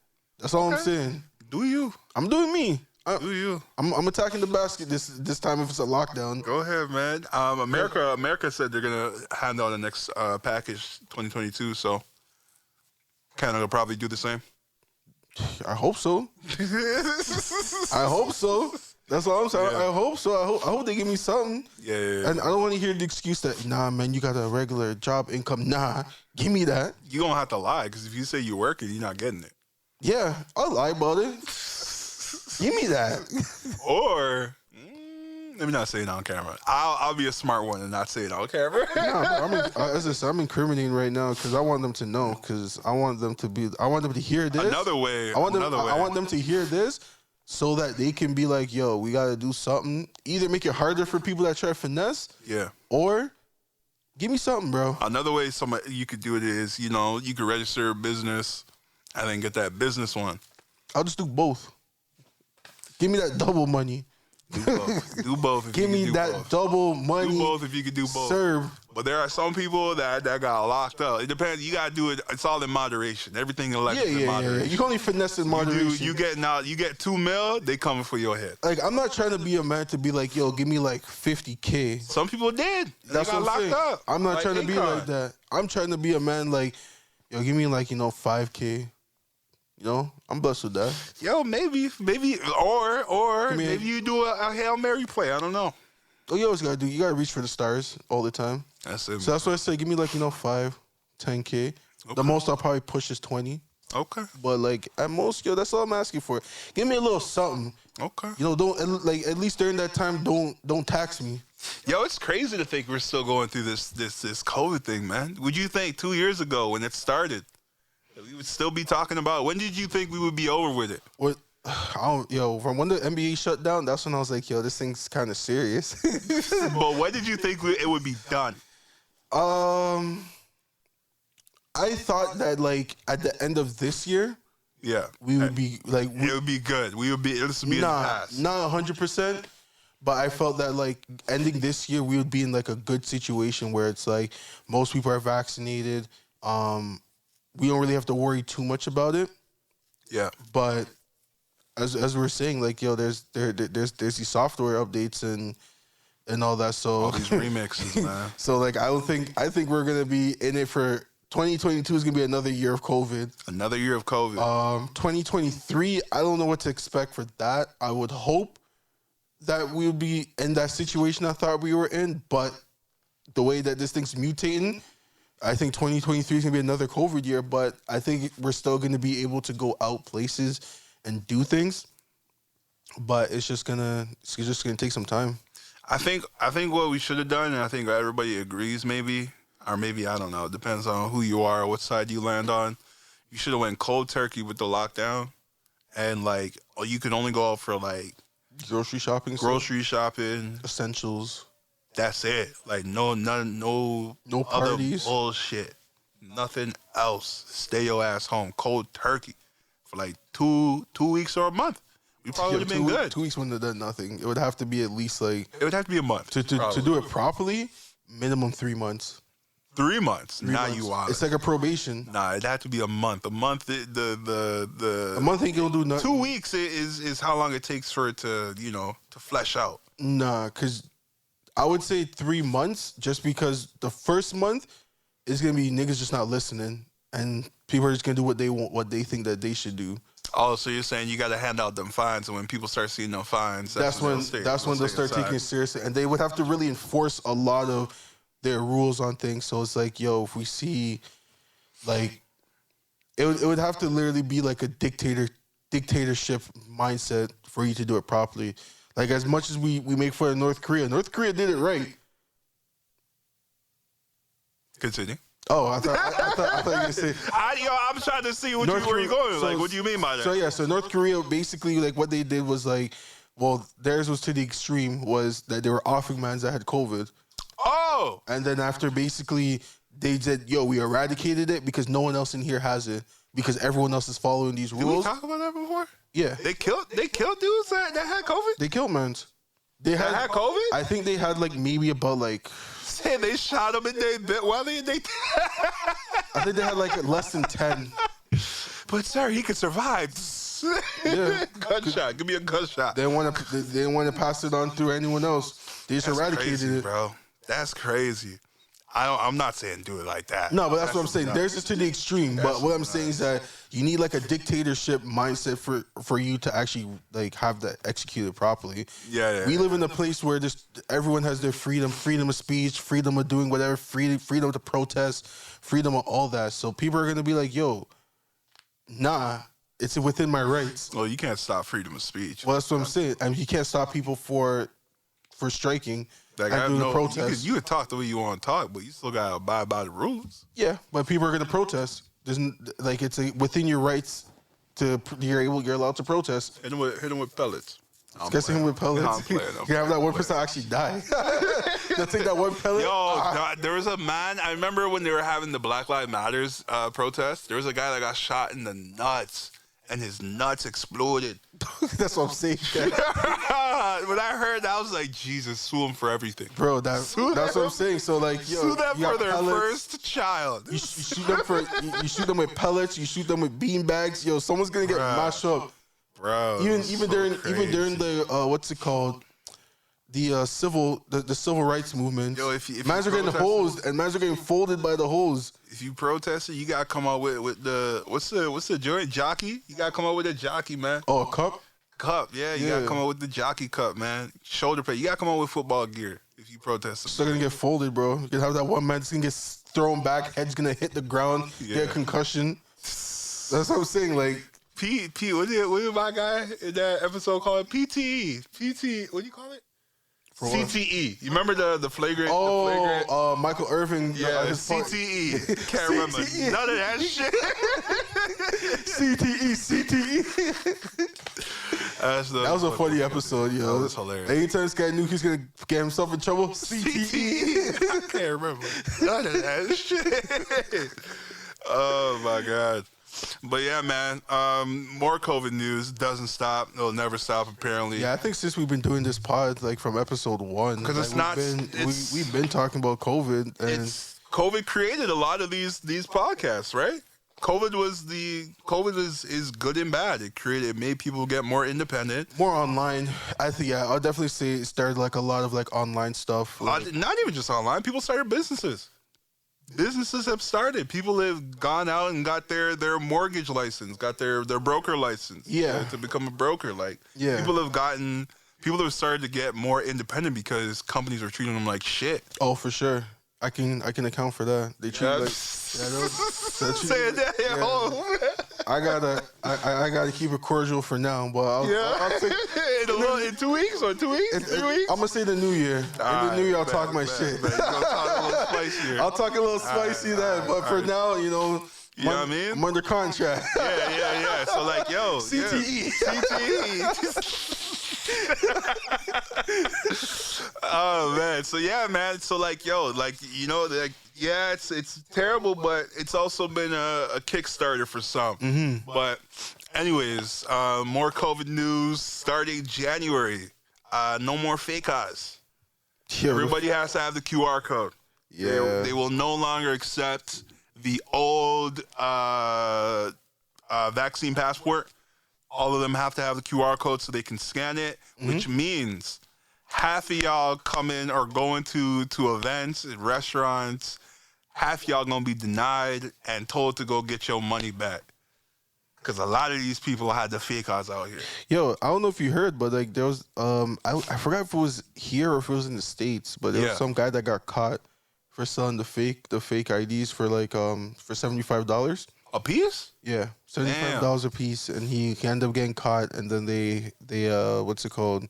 That's all I'm saying. Do you? I'm doing me. Do you? I'm attacking the basket this time if it's a lockdown. Go ahead, man. America said they're gonna hand out the next package 2022. So Canada will probably do the same. I hope so. I hope so. That's all I'm saying. Yeah. I hope so. I hope they give me something. Yeah. And I don't want to hear the excuse that, nah, man, you got a regular job income. Nah, give me that. You don't have to lie, because if you say you're working, you're not getting it. Yeah, I'll lie about it. Give me that. Or, let me not say it on camera. I'll be a smart one and not say it on camera. As I said, I'm incriminating right now because I want them to know. Because I want them to hear this. Another way. I want them to hear this so that they can be like, yo, we got to do something. Either make it harder for people that try to finesse. Yeah. Or give me something, bro. Another way you could do it is, you could register a business and then get that business one. I'll just do both. Give me that double money. Do both. Give me that double money. Do both if you could do both. CERB. But there are some people that got locked up. It depends. You gotta do it. It's all in moderation. Everything in moderation. Yeah. You can only finesse in moderation. You get $2 million. They coming for your head. Like, I'm not trying to be a man to be like, yo, give me like $50K. Some people did. That's what I'm saying. Up. I'm not trying to be like that. I'm trying to be a man like, yo, give me like $5K. I'm blessed with that. Yo, maybe, or maybe you do a Hail Mary play. I don't know. Oh, you always you gotta reach for the stars all the time. That's it. So that's why I say, give me like 5, 10K. Okay. The most I'll probably push is 20. Okay. But like at most, that's all I'm asking for. Give me a little something. Okay. Don't like at least during that time, don't tax me. Yo, it's crazy to think we're still going through this COVID thing, man. Would you think 2 years ago when it started? We would still be talking about. When did you think we would be over with it? What? From when the NBA shut down, that's when I was like, yo, this thing's kind of serious. But when did you think it would be done? I thought that like at the end of this year, we would be like, it would be good. This would be in the past. Not 100%. But I felt that like ending this year, we would be in like a good situation where it's like most people are vaccinated. We don't really have to worry too much about it. Yeah. But as we were saying, like there's these software updates and all that. So all these remixes, man. So like I think we're gonna be in it for 2022 is gonna be another year of COVID. Another year of COVID. 2023, I don't know what to expect for that. I would hope that we would be in that situation I thought we were in, but the way that this thing's mutating, I think 2023 is gonna be another COVID year. But I think we're still gonna be able to go out places and do things. But it's just gonna take some time. I think what we should have done, and I think everybody agrees, maybe, or maybe I don't know. It depends on who you are, or what side you land on. You should have went cold turkey with the lockdown, and like, you can only go out for like grocery shopping, essentials. That's it. Like no parties, other bullshit, nothing else. Stay your ass home. Cold turkey for like 2 weeks or a month. We probably would have been good. 2 weeks wouldn't have done nothing. It would have to be at least like. It would have to be a month to do it properly. Minimum 3 months. 3 months. Now you are. It's like a probation. Nah, it had to be a month. A month. A month ain't gonna do nothing. 2 weeks is how long it takes for it to to flesh out. Nah, because I would say 3 months, just because the first month is gonna be niggas just not listening, and people are just gonna do what they want, what they think that they should do. Oh, so you're saying you got to hand out them fines, and when people start seeing them fines, that's when they'll start taking it seriously, and they would have to really enforce a lot of their rules on things. So it's like, yo, if we see, like, it would have to literally be like a dictatorship mindset for you to do it properly. Like, as much as we make fun of North Korea did it right. Continue. Oh, I thought you were going to say. I'm trying to see where you're going. So, like, what do you mean by that? So North Korea basically, like, what they did was like, well, theirs was to the extreme, was that they were offering mans that had COVID. Oh. And then after basically they said, yo, we eradicated it because no one else in here has it, because everyone else is following these rules. Did we talk about that before? Yeah. They killed dudes that had COVID? They killed mans. They had COVID? I think they had like maybe about like. Say they shot them and they bit while they. I think they had like less than 10. But sir, he could survive. Yeah. Gunshot. Give me a gunshot. They didn't want to pass it on through anyone else. They just eradicated it, bro. That's crazy. I'm not saying do it like that. No, but that's what I'm saying. There's just to the extreme. But what I'm saying is that you need like a dictatorship mindset for you to actually like have that executed properly. Yeah. We live in a place where just everyone has their freedom of speech, freedom of doing whatever, freedom to protest, freedom of all that. So people are gonna be like, yo, nah, it's within my rights. Well, you can't stop freedom of speech. Well, that's what I'm saying. I mean, you can't stop people for striking. Like, you could talk the way you want to talk, but you still gotta abide by the rules. Yeah, but people are gonna protest. Like, it's within your rights to you're allowed to protest. Hit him with pellets. Hit him with pellets. You have that one person actually die. They'll take that one pellet. Yo, there was a man. I remember when they were having the Black Lives Matters protest. There was a guy that got shot in the nuts, and his nuts exploded. That's what I'm saying. When I heard that, I was like, Jesus, sue him for everything. Bro, that's what I'm saying. So, like, yo, sue them for their pellets. first child. You shoot them with pellets. You shoot them with bean bags. Yo, someone's gonna get mashed up. Bro, even during the what's it called? The civil rights movement. Yo, if mans are getting hosed and mans are getting folded by the hose. If you protested, you gotta come out with the what's the joint jockey? You gotta come out with a jockey, man. Oh, a cup. Yeah, you gotta come out with the jockey cup, man. Shoulder pad. You gotta come out with football gear if you protest. Still gonna get folded, bro. You can have that one man that's gonna get thrown back, head's gonna hit the ground, get a concussion. That's what I'm saying. Like P. What did my guy in that episode call it? PT. What do you call it? CTE. You remember the flagrant? Oh, the flagrant? Michael Irving. Yeah, his part. CTE. Can't remember none of that shit. CTE. That was a funny episode, yo. That was hilarious. Anytime this guy knew he was gonna get himself in trouble, CTE. I can't remember none of that shit. Oh my god. But yeah, man. More COVID news doesn't stop. It'll never stop. Apparently. Yeah, I think since we've been doing this pod, like from episode 1, because it's like, not. we've been talking about COVID, and COVID created a lot of these podcasts, right? COVID is good and bad. It made people get more independent, more online. I think I'll definitely say it started like a lot of like online stuff. Like, not even just online. People started businesses. Businesses have started. People have gone out and got their mortgage license, got their broker license. Yeah, to become a broker. Like yeah, people have started to get more independent because companies are treating them like shit. Oh, for sure. I can account for that. They treat saying that at home. I gotta keep it cordial for now, but I'll take in 2 weeks or 2 weeks, 3 weeks. I'm gonna say the new year. In the new year, I'll talk my shit. I'll talk a little spicy then, but for now, you know what I mean? I'm under contract. Yeah. So like, yo, CTE. Oh man, so yeah, man. So like, yo, like you know, like yeah, it's terrible, but it's also been a Kickstarter for some. Mm-hmm. But anyways, more COVID news starting January. No more fake eyes. Yeah, everybody has to have the QR code. Yeah, they will no longer accept the old vaccine passport. All of them have to have the QR code so they can scan it, which means half of y'all coming or going to events and restaurants, half y'all gonna be denied and told to go get your money back. Because a lot of these people had the fake eyes out here. Yo, I don't know if you heard, but like there was I forgot if it was here or if it was in the States, but there was some guy that got caught for selling the fake IDs for like for $75 a piece. Yeah, $75 a piece, and he ended up getting caught, and then they what's it called?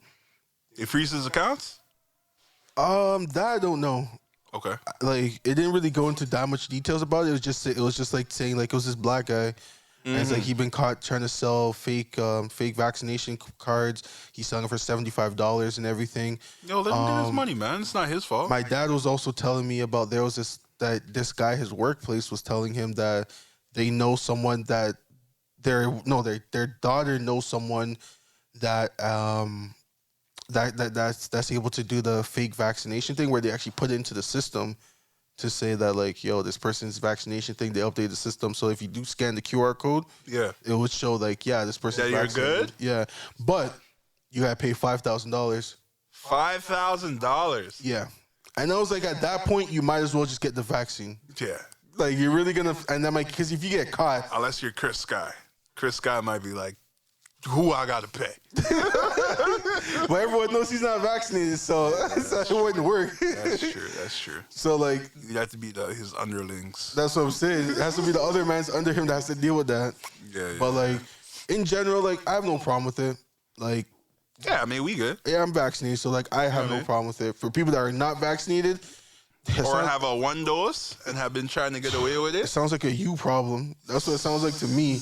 It freezes his accounts. That I don't know. Okay. Like it didn't really go into that much details about it. It was just like saying like it was this black guy. And it's like he'd been caught trying to sell fake vaccination cards. He's selling it for $75 and everything. Yo, let him get his money, man. It's not his fault. My dad was also telling me about this guy, his workplace was telling him that they know someone that their daughter knows someone that that's able to do the fake vaccination thing where they actually put it into the system to say that like, yo, this person's vaccination thing, they update the system. So if you do scan the QR code, it would show like, yeah, this person's vaccinated. You're good? Yeah. But you gotta pay $5,000. $5,000? Yeah. And I was like, at that point, you might as well just get the vaccine. Yeah. Like, you're really gonna, and I'm like, because if you get caught. Unless you're Chris Sky. Chris Sky might be like, who I gotta pay? But everyone knows he's not vaccinated, so it wouldn't work. That's true. So, like. You have to be his underlings. That's what I'm saying. It has to be the other man's under him that has to deal with that. Yeah. But, like, in general, like, I have no problem with it. Like. Yeah, I mean, we good. Yeah, I'm vaccinated, so, like, I have no problem with it. For people that are not vaccinated. Or have a one dose and have been trying to get away with it. It sounds like a you problem. That's what it sounds like to me.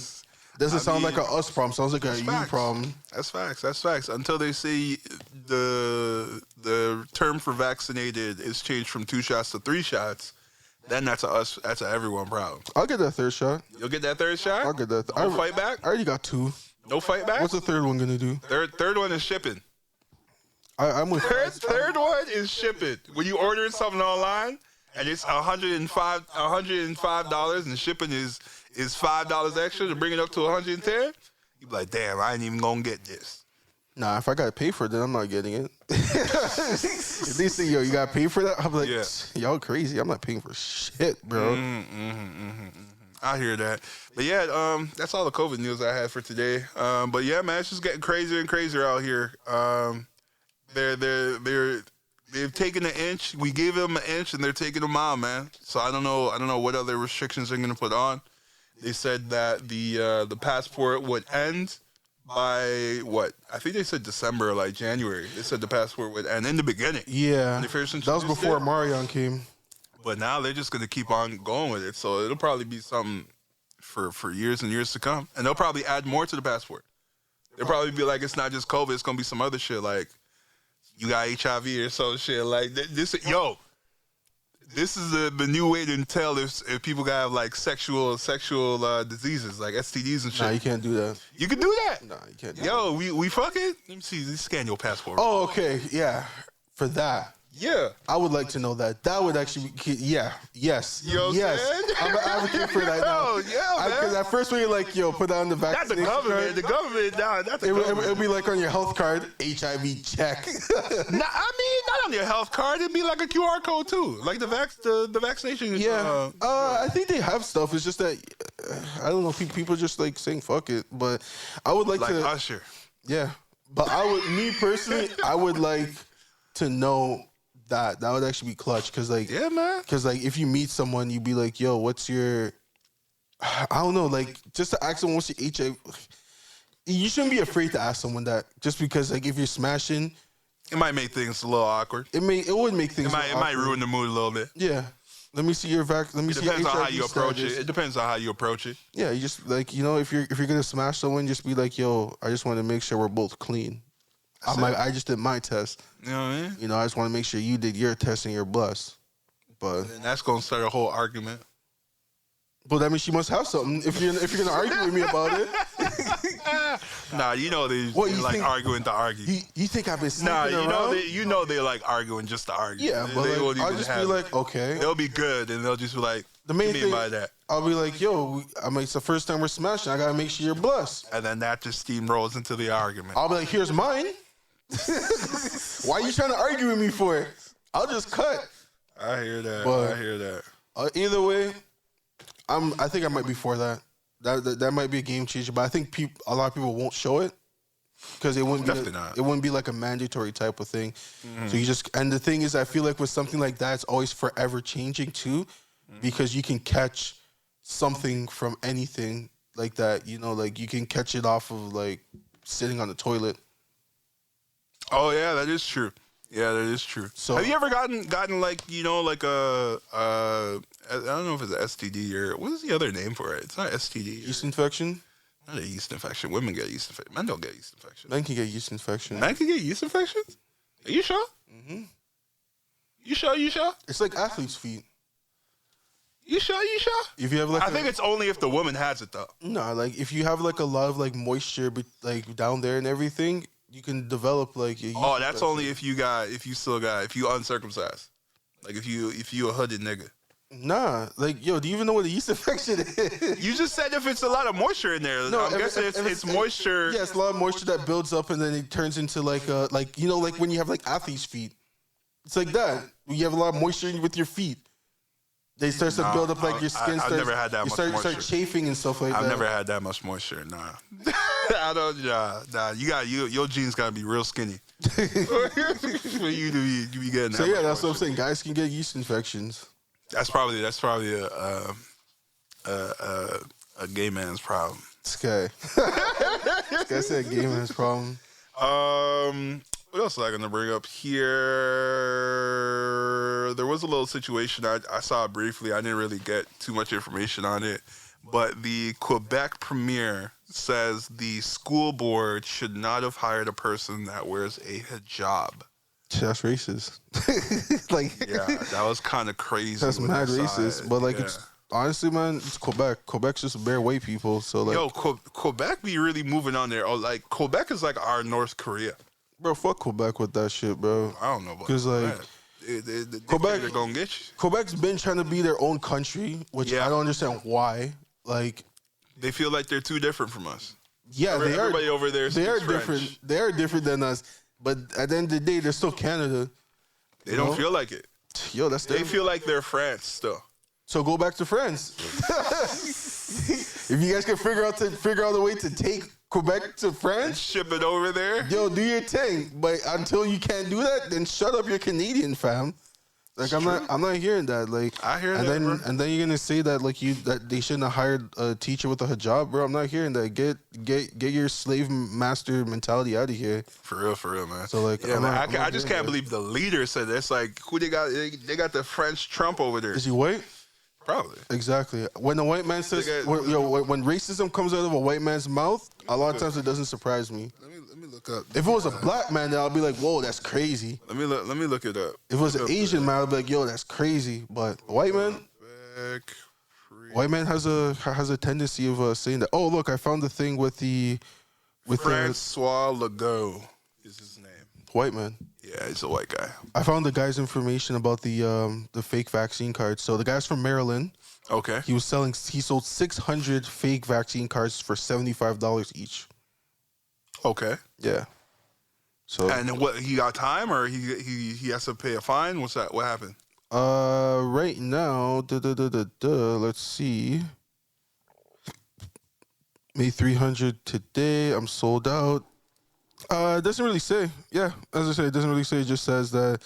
Doesn't sound like a us problem. Sounds like a you problem. That's facts. Until they say the term for vaccinated is changed from 2 shots to 3 shots, then that's a us. That's a everyone problem. I'll get that 3rd shot. You'll get that 3rd shot. I'll get that. No fight back. I already got 2. No fight back. What's the 3rd one gonna do? Third one is shipping. I'm with third one is shipping. When you ordering something online and it's $105 and shipping is $5 extra to bring it up to 110, you be like, damn, I ain't even gonna get this. Nah, if I gotta pay for it, then I'm not getting it. If they say, yo, you gotta pay for that, I'm like, y'all crazy. I'm not paying for shit, bro. I hear that. But yeah, that's all the COVID news I had for today. But yeah, man, it's just getting crazier and crazier out here. They've taken an inch. We gave them an inch, and they're taking a mile, man. So I don't know what other restrictions they're gonna put on. They said that the passport would end by what? I think they said December or like January. They said the passport would end in the beginning. Yeah, When they first that was introduced before it. Omarion came. But now they're just going to keep on going with it. So it'll probably be something for years and years to come. And they'll probably add more to the passport. They'll probably be like, it's not just COVID. It's going to be some other shit like you got HIV or some shit. Like this, this is the new way to tell if people got like sexual diseases like STDs and shit. Nah, you can't do that. You can do that. Nah, you can't do Yo, we fucking. Let me see. Scan your passport. Oh, okay. Yeah. For that. Yeah. I would like to know that. That would actually be, yeah. Yes. You know what I'm yes. saying? I'm an advocate for that now. Yeah, man. Because at first when you're like, yo, put on the Not the vaccination government. card, The government. Nah, not the government. it'll be like on your health card, HIV check. Nah, I mean, not on your health card. It'd be like a QR code too, like the vaccination. Yeah. I think they have stuff. It's just that I don't know. People just like saying fuck it. But I would like to. Usher. Yeah. But me personally, I would like to know that would actually be clutch. Cause like, Yeah, man. Cause like, if you meet someone, you'd be like, yo, what's your? I don't know. Like, just to ask someone what's your HIV. You shouldn't be afraid to ask someone that. Just because like, if you're smashing, It might make things a little awkward. it would make things. It might ruin the mood a little bit. Yeah. Let me see your Let me It see your depends on how HIV you approach status. it. It depends on how you approach it. Yeah, you just like if you're gonna smash someone, just be like, yo, I just want to make sure we're both clean. I just did my test. You know what I mean? I just want to make sure you did your test and you're blessed. But And that's gonna start a whole argument. that means she must have something. If you're gonna argue with me about it, Nah, they What, you like think- arguing to argue. you think I've been sneaking Nah, around? they like arguing just to argue. Yeah, but They like, won't I'll even just be have like, it. okay. They'll be good, and they'll just be like, The main "What do you thing, mean by that?" I'll be like, yo, it's the first time we're smashing. I gotta make sure you're blessed. And then that just steamrolls into the argument. I'll be like, here's mine. Why are you trying to argue with me for it? I'll just cut. I hear that. But- I hear that. Either way, I think I might be for that. That might be a game changer. But I think a lot of people won't show it because it wouldn't Definitely not. It wouldn't be like a mandatory type of thing. So and the thing is, I feel like with something like that, it's always forever changing too, because you can catch something from anything like that. Like you can catch it off of like sitting on the toilet. Oh yeah, that is true. Yeah, that is true. So- have you ever gotten like like a I don't know if it's an STD or what is the other name for it? It's not STD. Yeast infection. Not a yeast infection. Women get yeast infection. Men don't get yeast infection. Men can get yeast infection. Men can get yeast infections. Are you sure? Mm-hmm. You sure? You sure? It's like athlete's feet. You sure? You sure? If you have like I think it's only if the woman has it though. no, like if you have like a lot of like moisture, like down there and everything, you can develop like. Oh, that's only if you uncircumcised. Like if you a hooded nigga. Nah, like yo, do you even know what a yeast infection is? You just said if it's a lot of moisture in there. No, I'm guessing it's moisture. Yeah, it's a lot of moisture that builds up and then it turns into like like when you have like athlete's feet. It's like that. When you have a lot of moisture with your feet. They start to build up like your skin I've starts. never had that you much start moisture. chafing and stuff like that. I've never had that much moisture. Nah, I don't. Nah. Your jeans gotta be real skinny for you to be getting. So that yeah, much that's what I'm moisture. saying. Guys can get yeast infections. That's probably a gay man's problem. This guy. This guy said gay man's problem. What else was I gonna bring up here? There was a little situation I saw briefly. I didn't really get too much information on it, but the Quebec premier says the school board should not have hired a person that wears a hijab. That's racist. Like, Yeah, that was kind of crazy. that's when mad I saw racist. it. But like, Yeah. it's honestly, man, it's Quebec. Quebec's just bare white people. So like, Yo, Quebec be really moving on there. Oh, like Quebec is like our North Korea. bro, fuck Quebec with that shit, bro. I don't know about 'Cause, like, that. The Quebec- they're gonna get you. Quebec's been trying to be their own country, which Yeah. I don't understand why. Like, They feel like they're too different from us. yeah, they are. Everybody over there They are speaks French. different. They are different than us. But at the end of the day, they're still Canada. They don't know? feel like it. Yo, that's They them. feel like they're France still. So go back to France. If you guys can figure out a way to take Quebec to France, Ship it over there. yo, do your thing. But until you can't do that, then shut up, you're Canadian, fam. Like I'm not hearing that. Like I hear that, bro. And then you're gonna say that like that they shouldn't have hired a teacher with a hijab, bro. I'm not hearing that. Get your slave master mentality out of here. For real, man. So like, yeah, man, I just can't believe the leader said that. It's like who they got? They got the French Trump over there. Is he white? Probably. Exactly. When a white man says, when racism comes out of a white man's mouth, a lot of times it doesn't surprise me. Let me look up. If it was a black man, then I'll be like, whoa, that's crazy. Let me look it up. If it was an Asian man, I'll be like, yo, that's crazy. But a white man, white man has a tendency of saying that. Oh, look, I found the thing with Francois Legault is his name. White man. Yeah, he's a white guy. I found the guy's information about the fake vaccine cards. So the guy's from Maryland. Okay. He sold 600 fake vaccine cards for $75 each. Okay. Yeah. So and what, he got time or he has to pay a fine? What's that? What happened? Right now, let's see. Made 300 today. I'm sold out. It doesn't really say. Yeah, as I said, it doesn't really say. It just says that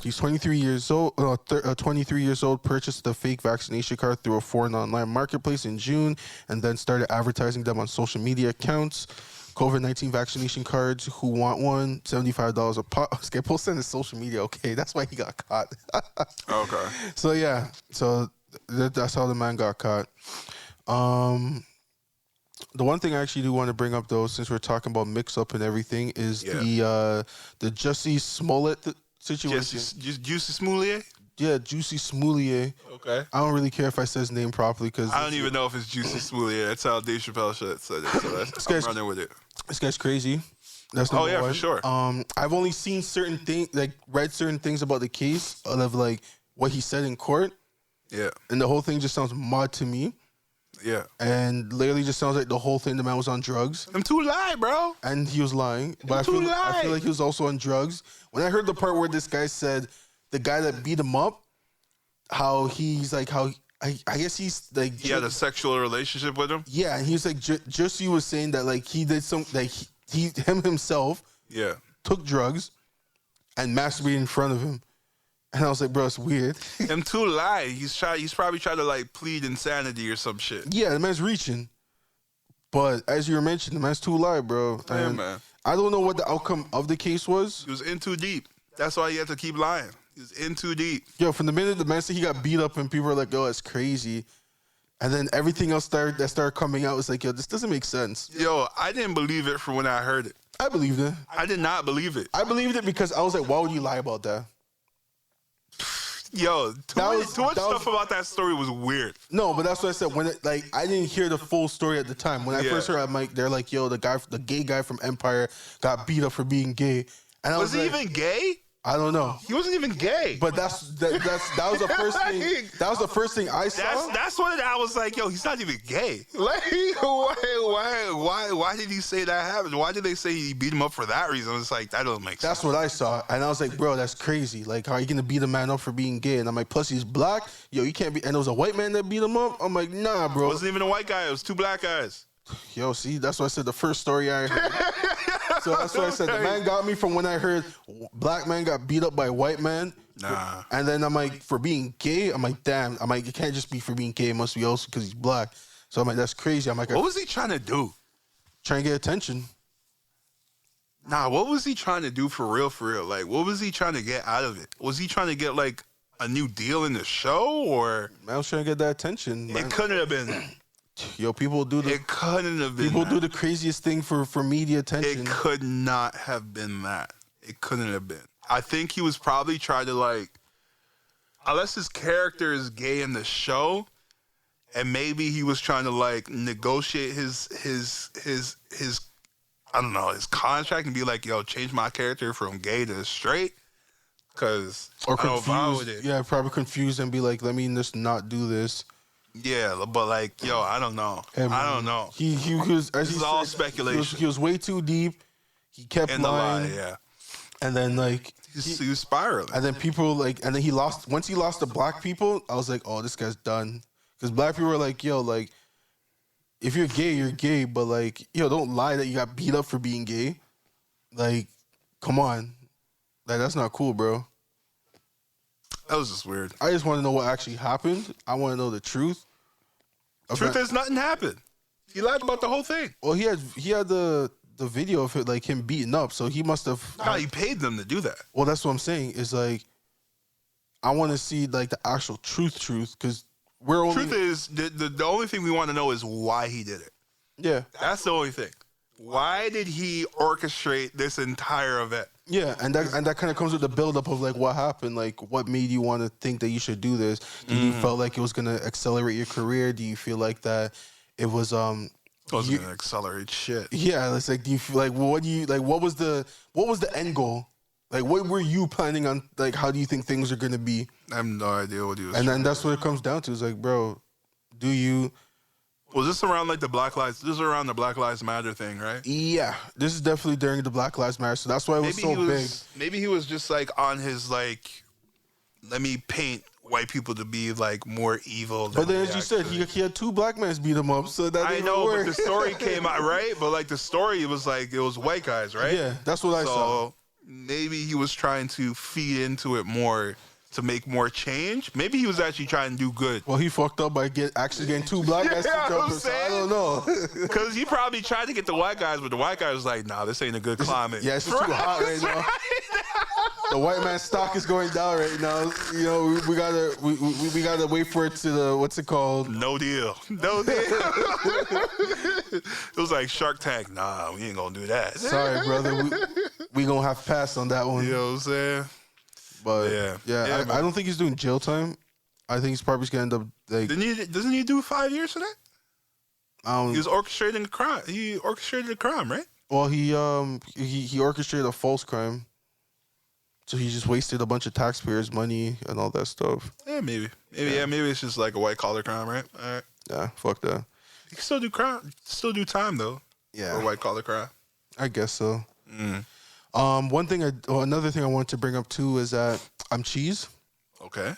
he's 23 years old. 23 years old. Purchased the fake vaccination card through a foreign online marketplace in June, and then started advertising them on social media accounts. COVID-19 vaccination cards. Who want one? $75 a pop. Okay, posted on his social media. Okay, that's why he got caught. Okay. So yeah, that's how the man got caught. The one thing I actually do want to bring up, though, since we're talking about mix-up and everything, is the Jussie Smollett situation. Juicy Smollett? Yeah, Juicy Smollett. Okay. I don't really care if I say his name properly because I don't even know if it's Juicy Smollett. That's how Dave Chappelle said it. So I'm running with it. This guy's crazy. That's number one. For sure. I've only seen certain things, like read certain things about the case of like what he said in court. Yeah. And the whole thing just sounds mad to me. Yeah. And literally just sounds like the whole thing, the man was on drugs. I'm too lying, bro. And he was lying. But I feel like he was also on drugs. When I heard the part where this guy said the guy that beat him up, I guess he's like... He had a sexual relationship with him? Yeah, and he was like, Jussie was saying that like he did some, like him himself took drugs and masturbated in front of him. And I was like, bro, it's weird. Him too lie. He's probably trying to like plead insanity or some shit. Yeah, the man's reaching. But as you were mentioning, the man's too lie, bro. Yeah, man. I don't know what the outcome of the case was. He was in too deep. That's why he had to keep lying. He was in too deep. Yo, from the minute the man said he got beat up and people were like, oh, it's crazy. And then everything else that started coming out was like, yo, this doesn't make sense. Yo, I didn't believe it from when I heard it. I believed it. I did not believe it. I believed it because I was like, why would you lie about that? Yo, too much stuff about that story was weird. No, but that's what I said. When I didn't hear the full story at the time. When I first heard it, they're like, yo, the gay guy from Empire got beat up for being gay. And I was he like, even gay? I don't know. He wasn't even gay. But that was the first thing. That was the first thing I saw. That's when I was like, yo, he's not even gay. Like, why did he say that happened? Why did they say he beat him up for that reason? It's like, that doesn't make sense. That's what I saw. And I was like, bro, that's crazy. Like, how are you going to beat a man up for being gay? And I'm like, plus he's black. Yo, you can't be. And it was a white man that beat him up. I'm like, nah, bro. It wasn't even a white guy. It was two black guys. Yo, see, that's why I said the first story I heard. So that's why I said the man got me from when I heard black man got beat up by a white man. Nah. And then I'm like, for being gay, I'm like, damn. I'm like, it can't just be for being gay. It must be also because he's black. So I'm like, that's crazy. I'm like, what was he trying to do? Trying to get attention. Nah, what was he trying to do for real, for real? Like, what was he trying to get out of it? Was he trying to get, like, a new deal in the show, or? Man was trying to get that attention. Man. It couldn't have been. Yo, people do the. It couldn't have been. People that. do the craziest thing for media attention. It could not have been that. It couldn't have been. I think he was probably trying to, like, unless his character is gay in the show, and maybe he was trying to like negotiate his I don't know, his contract and be like, yo, change my character from gay to straight. Cause or I don't vibe with confused. it. Yeah, probably confused and be like, let me just not do this. Yeah, but like, yo, I don't know. I don't know. He was, as this is he all said, speculation. He was way too deep. He kept in lying. The lie, yeah. And then like he was spiraling. And then people like, and then he lost. Once he lost to black people, I was like, oh, this guy's done. Because black people were like, yo, like, if you're gay, you're gay, but like, yo, don't lie that you got beat up for being gay. Like, come on, like that's not cool, bro. That was just weird. I just want to know what actually happened. I want to know the truth. Truth is, nothing happened. He lied about the whole thing. Well, he had the video of it, like him beating up, so he must have. No, he paid them to do that. Well, that's what I'm saying. Is like, I want to see like the actual truth, because we're only. Truth is, the only thing we want to know is why he did it. Yeah, that's the only thing. Why did he orchestrate this entire event? Yeah, and that kind of comes with the buildup of like what happened, like what made you want to think that you should do this? Do you felt like it was gonna accelerate your career? Do you feel like that it was It wasn't gonna accelerate shit. Yeah, it's like, do you feel like what was the end goal? Like, what were you planning on? Like, how do you think things are gonna be? I have no idea what he was. And then that's what it comes down to. It's like, bro, do you? Was this around like the Black Lives? This is around the Black Lives Matter thing, right? Yeah, this is definitely during the Black Lives Matter, so that's why it was big. Maybe he was just like on his like, let me paint white people to be like more evil. But then, as you said, he had 2 black men beat him up, so that I know, but the story came out right. But like the story was like it was white guys, right? Yeah, that's what I saw. So maybe he was trying to feed into it more to make more change. Maybe he was actually trying to do good. Well, he fucked up by actually getting 2 black guys to jump him, so I don't know. Because he probably tried to get the white guys, but the white guys was like, nah, this ain't a good climate. Yeah, it's just too hot right now. The white man's stock is going down right now. You know, we gotta wait for it to the, what's it called? No deal. No deal. It was like Shark Tank. Nah, we ain't gonna do that. Sorry, brother. We gonna have to pass on that one. You know what I'm saying? But yeah, I don't think he's doing jail time. I think he's probably gonna end up like. Doesn't he do 5 years for that? He was orchestrating a crime. He orchestrated a crime, right? Well, he orchestrated a false crime. So he just wasted a bunch of taxpayers' money and all that stuff. Yeah, maybe. Maybe it's just like a white collar crime, right? All right. Yeah, fuck that. You can still do crime. Still do time though. Yeah. For a white collar crime. I guess so. Another thing I wanted to bring up too is that I'm Cheese. Okay.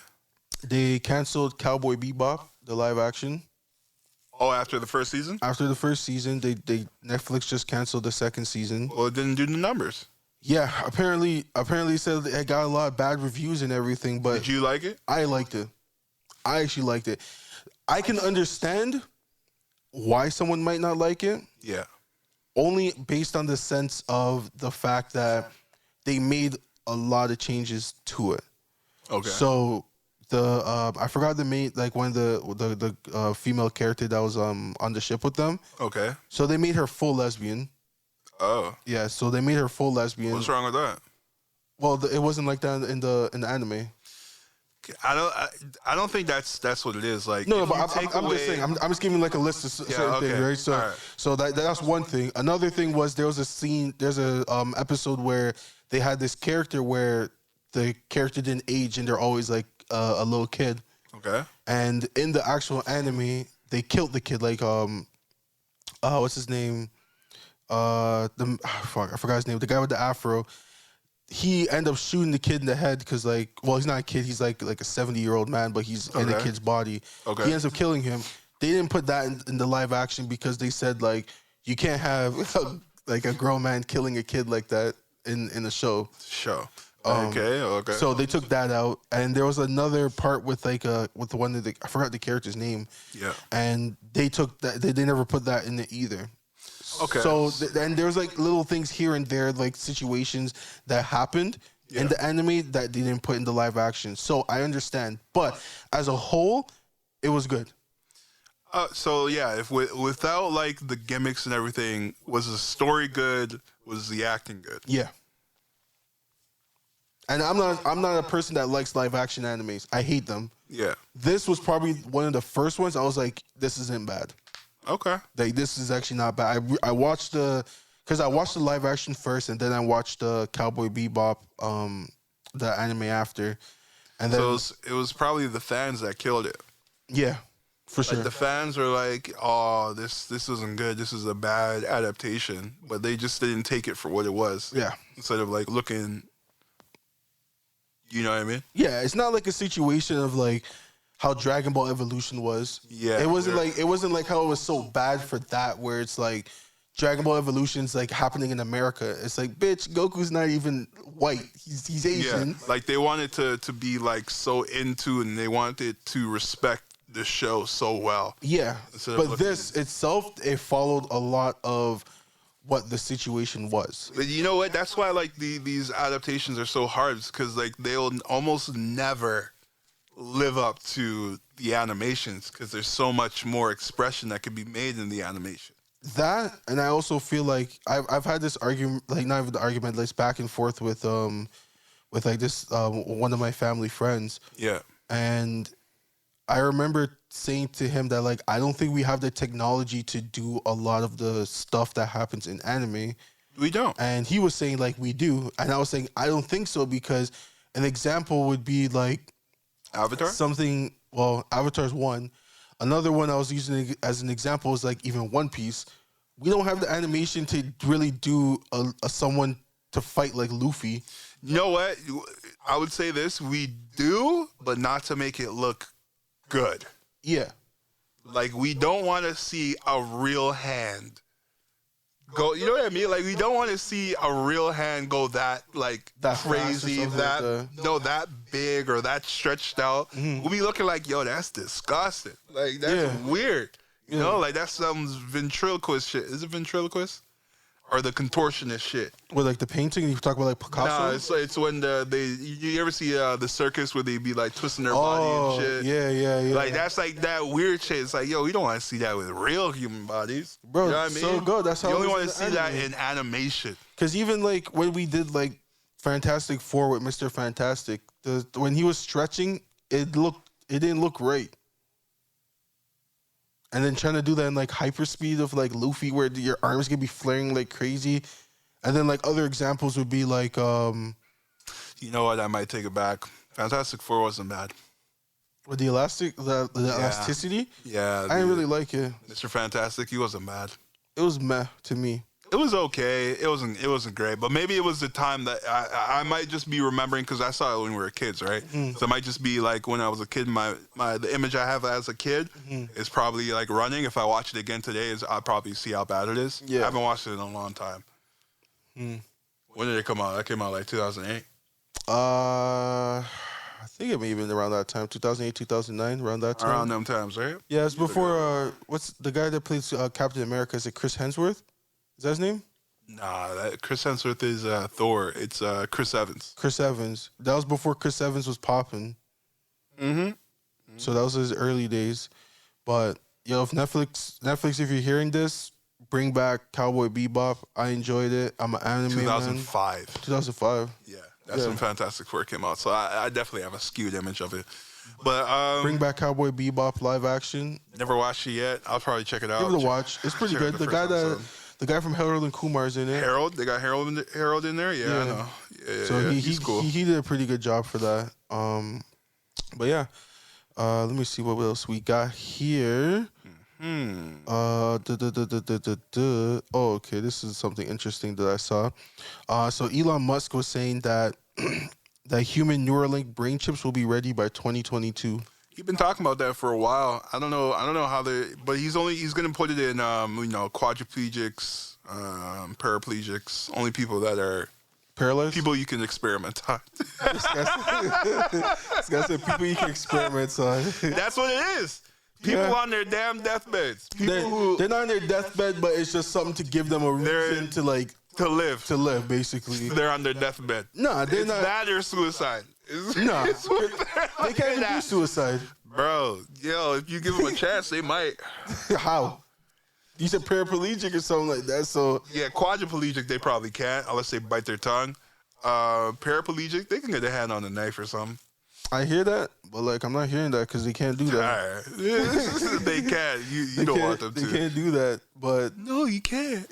They canceled Cowboy Bebop, the live action. Oh, after the first season? After the first season, they Netflix just canceled the second season. Well, it didn't do the numbers. Yeah, apparently said it got a lot of bad reviews and everything, but did you like it? I liked it. I actually liked it. I can understand why someone might not like it. Yeah. Only based on the sense of the fact that they made a lot of changes to it. Okay. So the I forgot the main, like one of the female character that was on the ship with them. Okay. So they made her full lesbian. Oh. Yeah, so they made her full lesbian. What's wrong with that? Well, it wasn't like that in the anime. I don't think that's what it is. Like, no, but I'm just saying. I'm just giving like a list of certain things, right? So, right. So that's one thing. Another thing was there was a scene. There's a episode where they had this character where the character didn't age and they're always like a little kid. Okay. And in the actual anime, they killed the kid. Like what's his name? I forgot his name. The guy with the afro. He ended up shooting the kid in the head because, like, well, he's not a kid. He's like a 70-year-old man, but he's in a kid's body. Okay. He ends up killing him. They didn't put that in the live action because they said, like, you can't have like a grown man killing a kid like that in the show. Okay. So they took that out, and there was another part with like with the one that I forgot the character's name. Yeah. And they took that. They never put that in it either. Okay. So and there's like little things here and there, like situations that happened in the anime that they didn't put in the live action. So I understand, but as a whole, it was good. So yeah, if without like the gimmicks and everything, was the story good? Was the acting good? Yeah. And I'm not a person that likes live action animes. I hate them. Yeah. This was probably one of the first ones. I was like, this isn't bad. Okay. Like, this is actually not bad. I watched the live action first, and then I watched the Cowboy Bebop, the anime after, and then so it was probably the fans that killed it. Yeah, for sure. Like the fans were like, "Oh, this isn't good. This is a bad adaptation," but they just didn't take it for what it was. Yeah. Instead of like looking, you know what I mean? Yeah, it's not like a situation of like how Dragon Ball Evolution was. Yeah. It wasn't like how it was so bad for that, where it's like Dragon Ball Evolution's like happening in America. It's like, bitch, Goku's not even white. He's Asian. Yeah, like they wanted to be like so into, and they wanted to respect the show so well. Yeah, but this itself, it followed a lot of what the situation was. But you know what? That's why like these adaptations are so hard, because like they'll almost never live up to the animations, because there's so much more expression that could be made in the animation. That, and I also feel like I've had this argument, like not even the argument, like back and forth with like this one of my family friends. Yeah. And I remember saying to him that like I don't think we have the technology to do a lot of the stuff that happens in anime. We don't. And he was saying like we do, and I was saying I don't think so, because an example would be like Avatar. Something. Well, Avatar's one. Another one I was using as an example is like even One Piece. We don't have the animation to really do a someone to fight like Luffy. You know what? I would say this: we do, but not to make it look good. Yeah. Like we don't want to see a real hand go. You know what I mean? Like we don't want to see a real hand go that like that crazy, that big or that stretched out. Mm-hmm. We'll be looking like, yo, that's disgusting. Like that's weird. You know, like that's some ventriloquist shit. Is it ventriloquist? Or the contortionist shit? With like the painting, you talk about like Picasso? Nah, it's when you ever see the circus where they be like twisting their body and shit? Yeah. Like that's like that weird shit. It's like, yo, we don't want to see that with real human bodies. Bro, you know what I mean? So good. That's how you only want to see that in animation. Because even like when we did like Fantastic Four with Mr. Fantastic, when he was stretching, it didn't look right. And then trying to do that in like hyperspeed of like Luffy, where your arms can be flaring like crazy. And then like other examples would be like, you know what? I might take it back. Fantastic Four wasn't bad. With the elasticity? Yeah. I didn't really like it. Mr. Fantastic, he wasn't bad. It was meh to me. It was okay. It wasn't great, but maybe it was the time that I might just be remembering, because I saw it when we were kids, right? Mm-hmm. So it might just be like when I was a kid. The image I have as a kid is probably like running. If I watch it again today, I'll probably see how bad it is. Yeah. I haven't watched it in a long time. When did it come out? That came out like 2008. I think it may have been around that time, 2008, 2009, around that time. Around them times, right? Yeah, it's before. What's the guy that plays Captain America? Is it Chris Hemsworth? Is that his name? Nah, Chris Hemsworth is Thor. It's Chris Evans. Chris Evans. That was before Chris Evans was popping. So that was his early days. But yo, if Netflix, if you're hearing this, bring back Cowboy Bebop. I enjoyed it. I'm an anime 2005. man. 2005. Yeah, that's when Fantastic Four came out. So I definitely have a skewed image of it. But bring back Cowboy Bebop Live-Action. Never watched it yet. I'll probably check it out. Give it a watch. It's pretty good. The guy from Harold and Kumar's in it. Harold? They got Harold in there? Yeah, I know. Yeah, so he's cool. He did a pretty good job for that. But yeah. Let me see what else we got here. Oh, okay. This is something interesting that I saw. So Elon Musk was saying that that human Neuralink brain chips will be ready by 2022. He's been talking about that for a while. I don't know how but he's going to put it in quadriplegics, paraplegics, only people that are paralyzed, people you can experiment on. This guy said people you can experiment on. That's what it is. People on their damn deathbeds. They're not on their deathbed, but it's just something to give them a reason to live. To live, basically. They're on their deathbed. No, they're not. That or suicide. No, they can't even do suicide. Bro, yo, if you give them a chance, they might. How? You said paraplegic or something like that, so... Yeah, quadriplegic, they probably can't, unless they bite their tongue. Paraplegic, they can get their hand on a knife or something. I hear that, but, I'm not hearing that because they can't do that. All right. They can't. You don't want them to. They can't do that, but... No, you can't.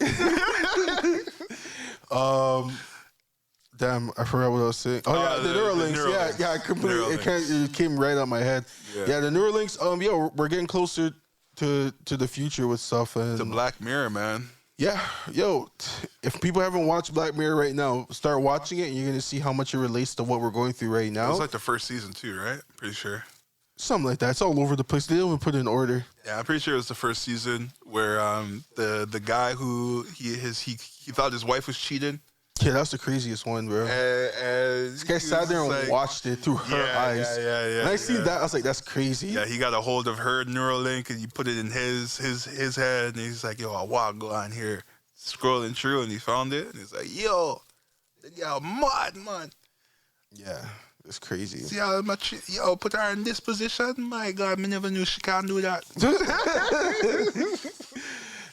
Damn, I forgot what I was saying. Oh, yeah, the Neuralinks. Yeah, I completely. It came right out my head. Yeah, the Neuralinks. We're getting closer to the future with stuff. And the Black Mirror, man. Yeah, yo, if people haven't watched Black Mirror right now, start watching it, and you're gonna see how much it relates to what we're going through right now. It's like the first season too, right? Pretty sure. Something like that. It's all over the place. They don't even put it in order. Yeah, I'm pretty sure it was the first season where the guy who he thought his wife was cheating. Yeah, that's the craziest one, bro. This guy sat there and watched it through her eyes. Yeah. And I see that, I was like, that's crazy. Yeah, he got a hold of her Neuralink and he put it in his head, and he's like, yo, I want to go on here scrolling through, and he found it, and he's like, yo, mad, man. Yeah, it's crazy. See how much, put her in this position? My God, me never knew she can't do that.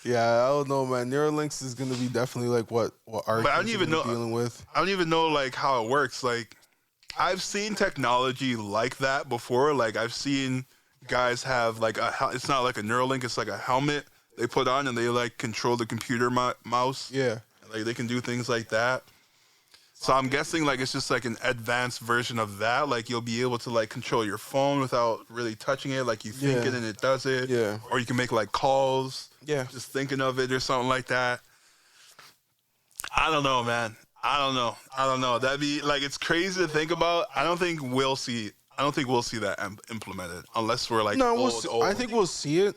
Yeah, I don't know, man. Neuralinks is gonna be definitely like what our kids are dealing with. I don't even know like how it works. Like, I've seen technology like that before. Like, I've seen guys have like it's not like a Neuralink, it's like a helmet they put on and they like control the computer mouse. Yeah, like they can do things like that. So I'm guessing like it's just like an advanced version of that. Like, you'll be able to like control your phone without really touching it. Like, you think it and it does it. Yeah. Or you can make like calls. Yeah. Just thinking of it or something like that. I don't know, man. I don't know. That'd be like, it's crazy to think about. I don't think we'll see that implemented unless we're like old. I think we'll see it,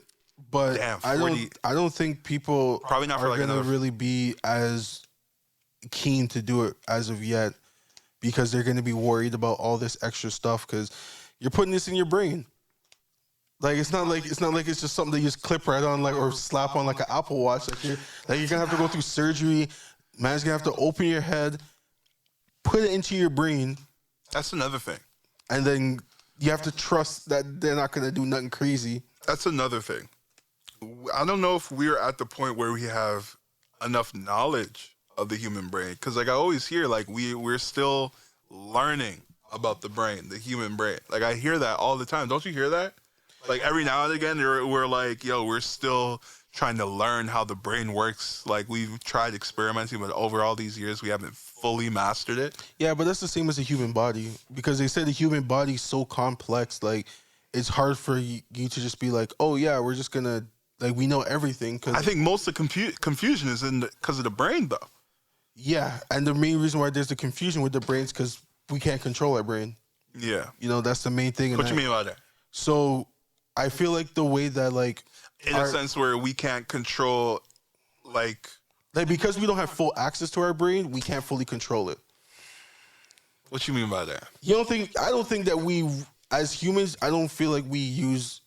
but Damn, I don't think people probably not for are like gonna really be as keen to do it as of yet, because they're gonna be worried about all this extra stuff because you're putting this in your brain. Like, it's not like it's just something that you just clip right on, like, or slap on like an Apple Watch. Like you're gonna have to go through surgery. Man's gonna have to open your head, put it into your brain. That's another thing. And then you have to trust that they're not gonna do nothing crazy. That's another thing. I don't know if we're at the point where we have enough knowledge of the human brain, because like I always hear like we're still learning about the brain, the human brain. Like, I hear that all the time. Don't you hear that? Like, every now and again, we're like, yo, we're still trying to learn how the brain works. Like, we've tried experimenting, but over all these years, we haven't fully mastered it. Yeah, but that's the same as the human body, because they said the human body is so complex. Like, it's hard for you to just be like, oh yeah, we're just gonna, like, we know everything. Cause I think most of the confusion is because of the brain, though. Yeah, and the main reason why there's the confusion with the brain is because we can't control our brain. Yeah. You know, that's the main thing. What you mean by that? So, I feel like the way that, like, in a sense where we can't control, like because we don't have full access to our brain, we can't fully control it. What you mean by that? I don't think that we, as humans, I don't feel like we use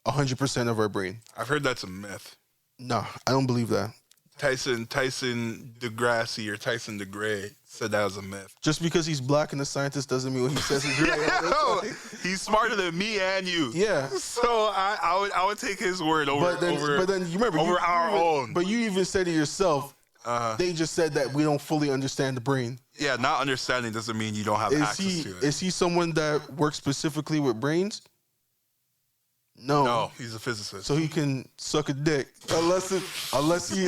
100% of our brain. I've heard that's a myth. No, I don't believe that. Tyson DeGrassi or Tyson DeGray said that was a myth. Just because he's black and a scientist doesn't mean what he says is right. No, he's smarter than me and you. Yeah. So I would take his word over. But then you remember our own. But you even said it yourself. They just said that we don't fully understand the brain. Yeah, not understanding doesn't mean you don't have access to it. Is he someone that works specifically with brains? No, he's a physicist. So he can suck a dick unless he's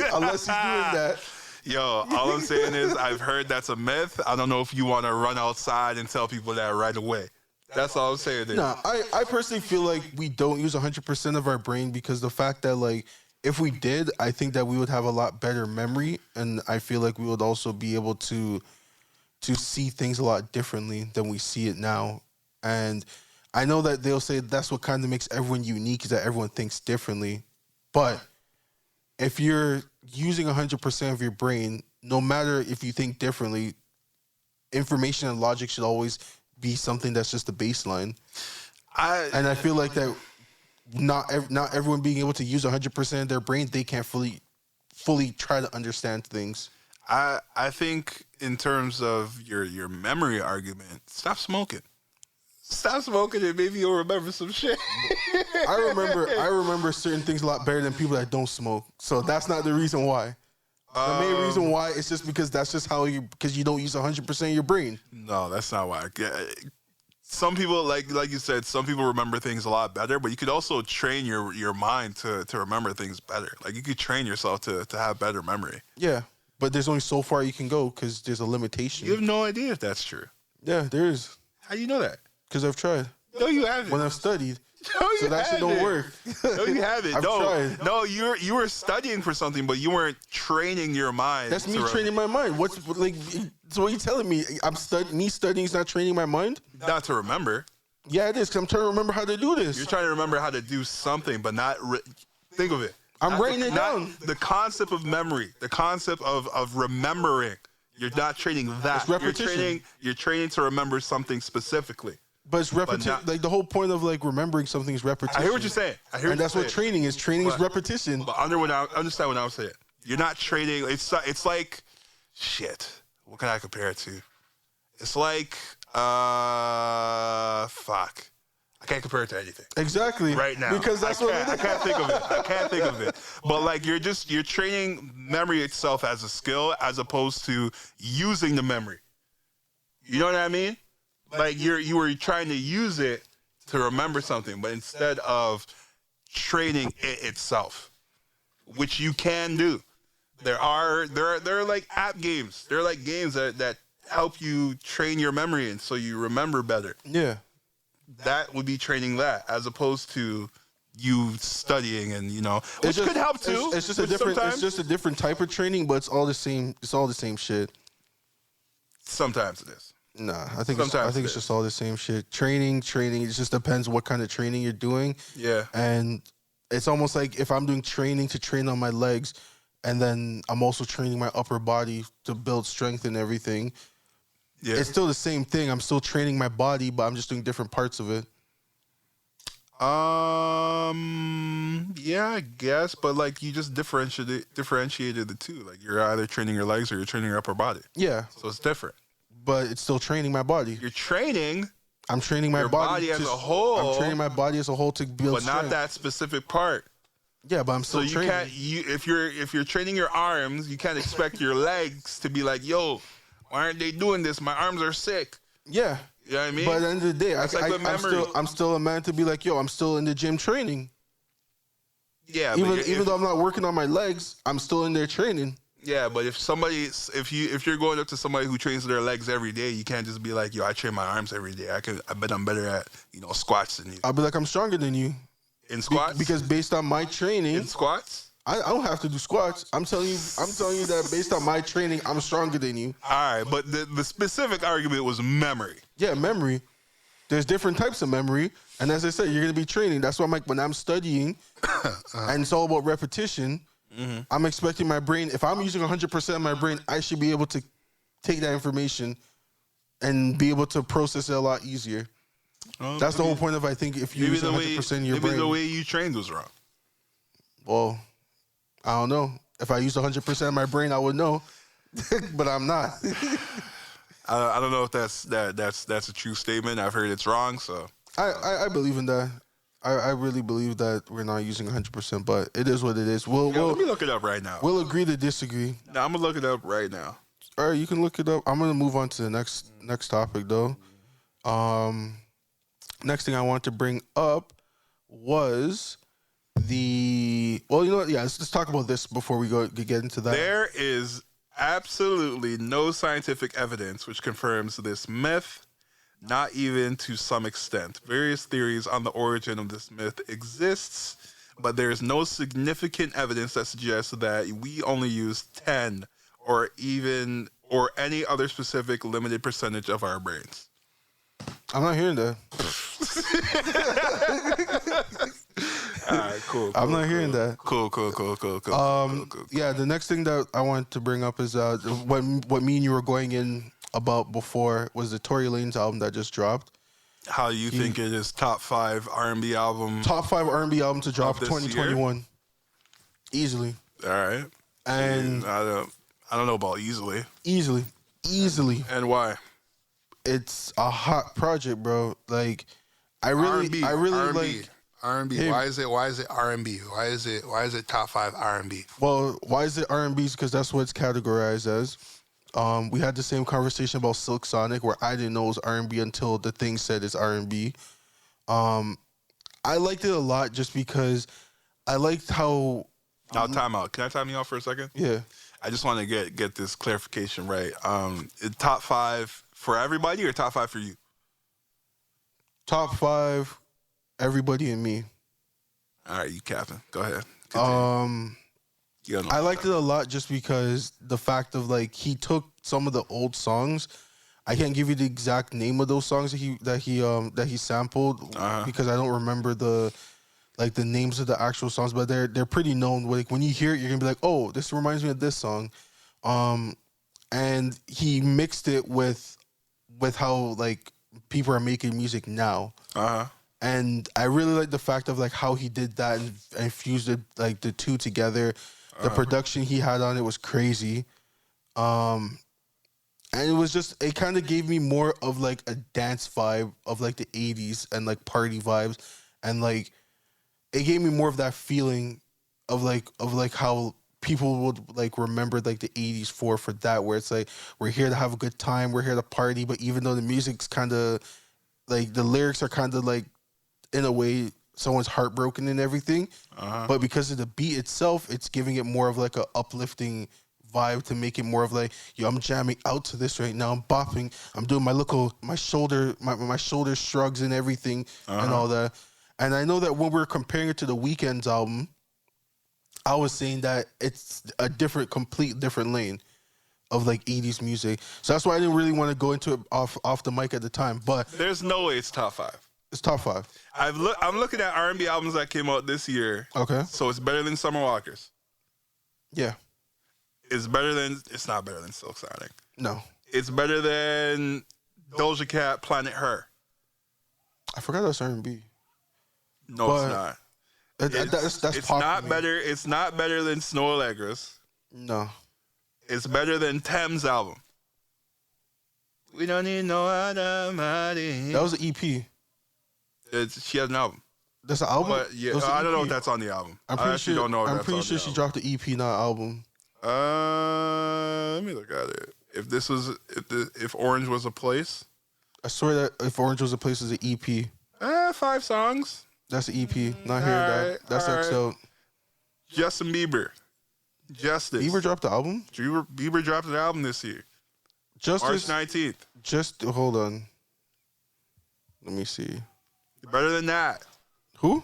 doing that. Yo, all I'm saying is I've heard that's a myth. I don't know if you want to run outside and tell people that right away. That's all I'm saying. Nah, I personally feel like we don't use 100% of our brain, because the fact that, like, if we did, I think that we would have a lot better memory, and I feel like we would also be able to see things a lot differently than we see it now. And I know that they'll say that's what kind of makes everyone unique, is that everyone thinks differently. But if you're using 100% of your brain, no matter if you think differently, information and logic should always be something that's just the baseline. And I feel like that not everyone being able to use 100% of their brain, they can't fully try to understand things. I think in terms of your memory argument, stop smoking. Stop smoking and maybe you'll remember some shit. I remember certain things a lot better than people that don't smoke. So that's not the reason why. The main reason why is just because that's just because you don't use 100% of your brain. No, that's not why. Some people, like you said, some people remember things a lot better, but you could also train your mind to remember things better. Like, you could train yourself to have better memory. Yeah, but there's only so far you can go because there's a limitation. You have no idea if that's true. Yeah, there is. How do you know that? Because I've tried. No, you haven't. When I've studied. No, you so that shit don't work. No, you haven't. I've tried. No, you were studying for something, but you weren't training your mind. That's me training my mind. So what are you telling me? Me studying is not training my mind? Not to remember. Yeah, it is. 'Cause I'm trying to remember how to do this. You're trying to remember how to do something, but not think of it. I'm writing it down. The concept of memory, the concept of remembering. You're not training that. It's repetition. You're training to remember something specifically. But it's repetition. not- Like the whole point of like remembering something is repetition. I hear what you're saying. And that's what training is. Training is But- repetition. But understand what I was saying. You're not training. It's like shit. What can I compare it to? It's like fuck. I can't compare it to anything. Exactly. Right now. Because that's what it I is. can't think of it. I can't think of it. But like you're training memory itself as a skill as opposed to using the memory. You know what I mean? Like you were trying to use it to remember something, but instead of training it itself, which you can do. There are like app games. There are like games that help you train your memory and so you remember better. Yeah. That would be training that, as opposed to you studying and which could help too. It's just a different. It's just a different type of training, but it's all the same. It's all the same shit. Sometimes it is. Nah, I think it's just all the same shit. Training. It just depends what kind of training you're doing. Yeah. And it's almost like if I'm doing training to train on my legs, and then I'm also training my upper body to build strength and everything. Yeah. It's still the same thing. I'm still training my body, but I'm just doing different parts of it. Yeah, I guess, but like you just differentiated the two. Like you're either training your legs or you're training your upper body. Yeah, So it's different. but it's still training my body. You're training, I'm training my your body body as a whole, I'm training my body as a whole to build but strength. not that specific part. Yeah, but I'm So still you training. can't if you're training your arms, you can't expect your legs to be like, yo, why aren't they doing this? My arms are sick. Yeah. You know what I mean? But at the end of the day, That's like with memory. I'm still a man to be like, yo, I'm still in the gym training. Yeah, but Even though I'm not working on my legs, I'm still in there training. yeah, but if you're going up to somebody who trains their legs every day, you can't just be like, yo, I train my arms every day. I bet I'm better at squats than you. I'll be like, I'm stronger than you. In squats? Because based on my training, in squats? I don't have to do squats. I'm telling you that based on my training, I'm stronger than you. All right, but the specific argument was memory. Yeah, memory. There's different types of memory. And as I said, you're going to be training. That's why I'm like, when I'm studying, and it's all about repetition, I'm expecting my brain, if I'm using 100% of my brain, I should be able to take that information and be able to process it a lot easier. That's the whole point of, I think, if you use 100% of your brain. Maybe the way you trained was wrong. Well, I don't know. If I used 100% of my brain, I would know. But I'm not. I don't know if that's a true statement. I've heard it's wrong, so I believe in that. I really believe that we're not using 100%, but it is what it is. Let me look it up right now. We'll agree to disagree. No, I'm gonna look it up right now. All right, you can look it up. I'm gonna move on to the next topic though. Next thing I want to bring up was you know what? Yeah, let's talk about this before we get into that. There is absolutely no scientific evidence which confirms this myth, not even to some extent. Various theories on the origin of this myth exists, but there is no significant evidence that suggests that we only use 10 or any other specific limited percentage of our brains. I'm not hearing that. All right, cool. I'm not hearing that. Cool. Yeah, the next thing that I want to bring up is what me and you were going in about before was the Tory Lanez album that just dropped. How you think it is top 5 R&B album? Top 5 R&B album to drop this 2021. year? Easily. All right. And I don't know about easily. Easily. And why? It's a hot project, bro. Like I really R&B. like R&B. Hey. Why is it R&B? Why is it top 5 R&B? Well, why is it R&B? Because that's what it's categorized as. We had the same conversation about Silk Sonic, where I didn't know it was R&B until the thing said it's R&B. I liked it a lot just because I liked how. Now, time out. Can I time you out for a second? Yeah. I just want to get this clarification right. Top 5 for everybody or top 5 for you? Top 5, everybody and me. All right, you capping. Go ahead. I liked it a lot just because the fact of like he took some of the old songs. I can't give you the exact name of those songs that he sampled because I don't remember the names of the actual songs, but they're pretty known. Like when you hear it, you're gonna be like, oh, this reminds me of this song. And he mixed it with how like people are making music now. And I really like the fact of like how he did that and fused it, like the two together. The production he had on it was crazy. And it was just, it kind of gave me more of like a dance vibe of like the 80s and like party vibes. And like, it gave me more of that feeling of like how people would like remember like the 80s for that, where it's like, we're here to have a good time, we're here to party. But even though the music's kind of like, the lyrics are kind of like, in a way, someone's heartbroken and everything. But because of the beat itself, it's giving it more of like a uplifting vibe to make it more of like, yo, I'm jamming out to this right now. I'm bopping. I'm doing my shoulder shrugs and everything and all that. And I know that when we were comparing it to the Weeknd's album, I was saying that it's a complete different lane of like 80s music. So that's why I didn't really want to go into it off the mic at the time. But there's no way it's top 5. It's top 5. I'm looking at R&B albums that came out this year. Okay. So it's better than Summer Walker's. Yeah. It's not better than Silk Sonic. No. It's better than Doja Cat, Planet Her. I forgot that's R&B. No, it's not. It's not better. It's not better than Snow Allegra's. No. It's better than Thames' album. We don't need no other money. That was an EP. She has an album. That's an album? But yeah, I don't know if that's on the album. I'm pretty sure. Don't know if I'm that's pretty on sure the she album. dropped the EP, not album. Let me look at it. If Orange was a place, I swear that If Orange Was a Place is an EP. 5 songs. That's an EP. Not hearing that. That's XL. Justin Bieber, Justice. Bieber dropped the album. Bieber dropped an album this year. Justice. March 19th. Hold on. Let me see. Better than that. Who?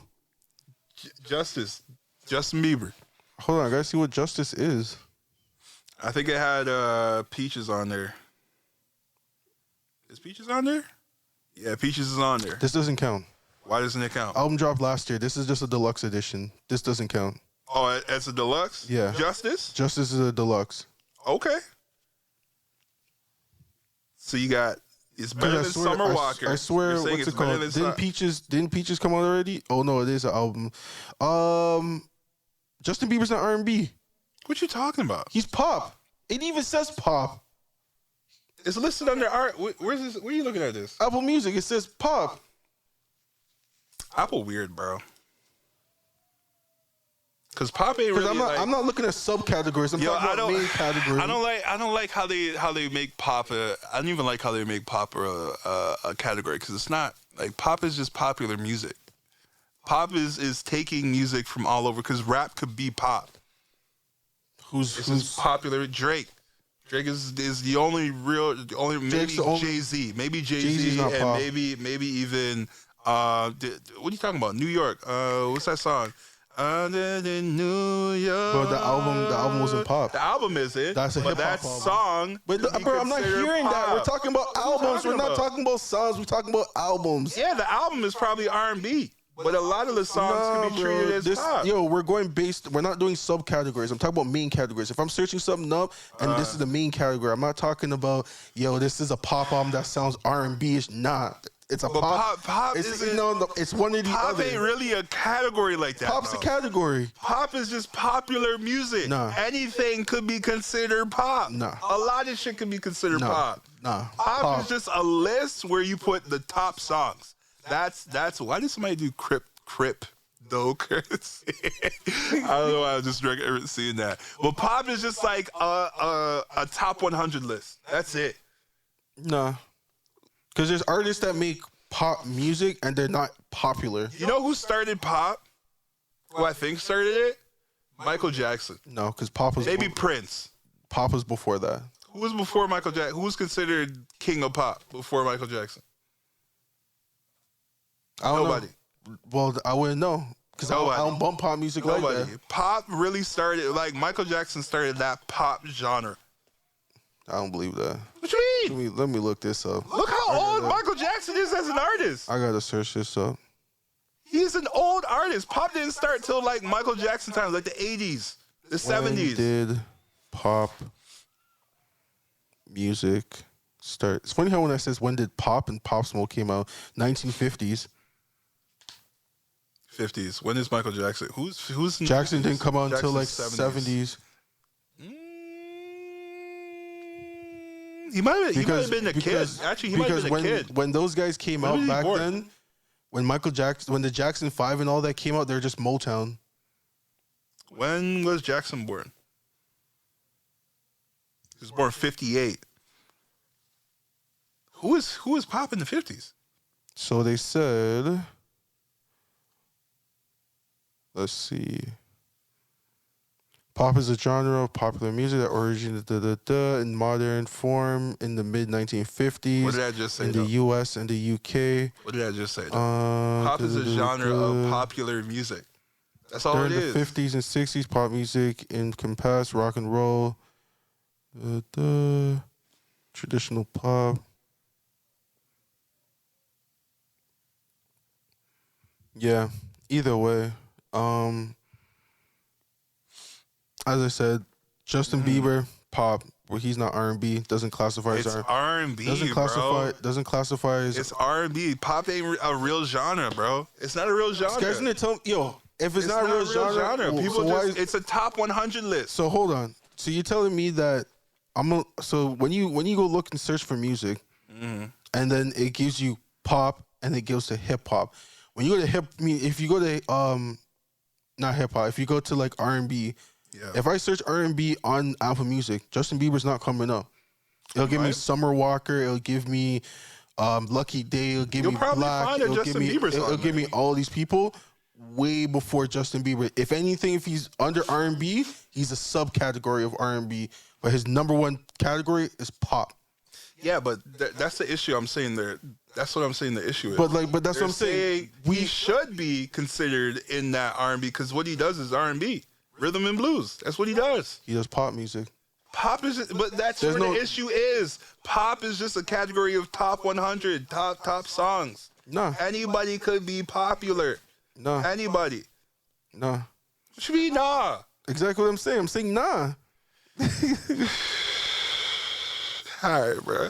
Justin Bieber. Hold on, I gotta see what Justice is. I think it had Peaches on there. Is Peaches on there? Yeah, Peaches is on there. This doesn't count. Why doesn't it count? Album dropped last year. This is just a deluxe edition. This doesn't count. Oh, it's a deluxe? Yeah. Justice is a deluxe. Okay. So you got, it's better than Summer Walker. I swear, what's it called? Didn't Peaches come out already? Oh no, it is an album. Justin Bieber's not R&B. What you talking about? He's pop. It even says pop. It's listed under art. Where's this? Where are you looking at this? Apple Music. It says pop. Apple weird, bro. Cause pop ain't really. I'm not looking at subcategories. I'm talking about main categories. I don't like how they make pop. I don't even like how they make pop a category, because it's not like pop is just popular music. Pop is taking music from all over, because rap could be pop. Who's popular? Drake. Drake is the only maybe Jay-Z. Maybe Jay-Z and pop. maybe even what are you talking about? New York. What's that song? Under the New York. Bro, the album wasn't pop. The album isn't. That's a hip hop that album. Song. But bro, I'm not hearing pop. that. We're talking about albums. We're not talking about songs. We're talking about albums. Yeah, the album is probably R&B. But a lot of the songs can be treated as pop. Yo, we're not doing subcategories. I'm talking about main categories. If I'm searching something up and this is the main category, I'm not talking about, yo, this is a pop album that sounds R&B-ish. Nah. It's a pop. Pop it's one of the pop other. Ain't really a category like that. Pop's a category. Pop is just popular music. Nah. Anything could be considered pop. Nah. A lot of shit can be considered pop. Nah. Pop is just a list where you put the top songs. That's why did somebody do Crip though? I don't know why I was just seeing that. Well, pop is just like a top 100 list. That's it. Nah. Because there's artists that make pop music and they're not popular. You know who started pop? Who I think started it? Michael Jackson. No, because pop was... Maybe Prince. Pop was before that. Who was before Michael Jackson? Who was considered king of pop before Michael Jackson? Nobody. Well, I wouldn't know. Because I don't bump pop music like that. Pop really started... Like, Michael Jackson started that pop genre. I don't believe that. What you mean? Let me look this up. Look how old Michael Jackson is as an artist. I gotta search this up. He's an old artist. Pop didn't start till like Michael Jackson times, like the 80s, the 70s. When did pop music start? It's funny how when I says when did Pop and Pop Smoke came out, 1950s. 50s. When is Michael Jackson? Who's Jackson didn't come out until like 70s. He might have been a kid. Actually, he might have been a kid. When those guys came out back then, when the Jackson 5 and all that came out, they're just Motown. When was Jackson born? He was born 58. Who was Pop in the 50s? So they said, let's see. Pop is a genre of popular music that originated in modern form in the mid-1950s. What did I just say? In the U.S. and the U.K. What did I just say? Pop is a genre of popular music. That's all it is. During the 50s and 60s, pop music encompassed rock and roll, traditional pop. Yeah, either way. As I said, Justin Bieber, pop, where he's not R&B, doesn't classify as R&B, doesn't classify as... It's R&B. Pop ain't a real genre, bro. It's not a real genre. Guys, didn't tell me, yo, if it's not a real genre, people so it's a top 100 list. So hold on. So you're telling me that so when you go look and search for music, and then it gives you pop and it goes to hip hop. When you go to if you go to not hip hop, if you go to like R&B, if I search R&B on Apple Music, Justin Bieber's not coming up. It'll give me Summer Walker. It'll give me Lucky Day. It'll give me Black. It'll give me all these people way before Justin Bieber. If anything, if he's under R&B, he's a subcategory of R&B. But his number one category is pop. Yeah, but that's the issue I'm saying there. That's what I'm saying the issue is. But that's what I'm saying. We should be considered in that R&B because what he does is R&B. Rhythm and blues. That's what he does. He does pop music. Pop is, but that's where the issue is. Pop is just a category of top 100, top songs. Nah. Anybody could be popular. Nah. Anybody. Nah. What you mean, nah? Exactly what I'm saying. I'm saying nah. All right, bro.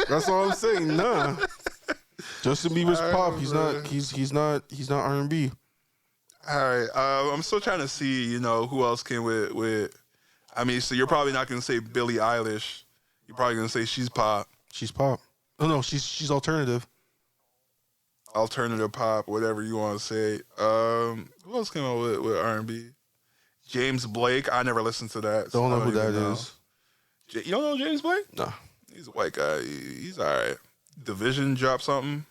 That's all I'm saying. Nah. Justin Bieber's pop. He's not R&B. All right. I'm still trying to see, who else came with. I mean, so you're probably not gonna say Billie Eilish. You're probably gonna say she's pop. She's pop. Oh no, she's alternative. Alternative pop, whatever you want to say. Who else came out with R&B? James Blake. I never listened to that. Don't know who that is. You don't know James Blake? No. He's a white guy. He's all right. Division dropped something.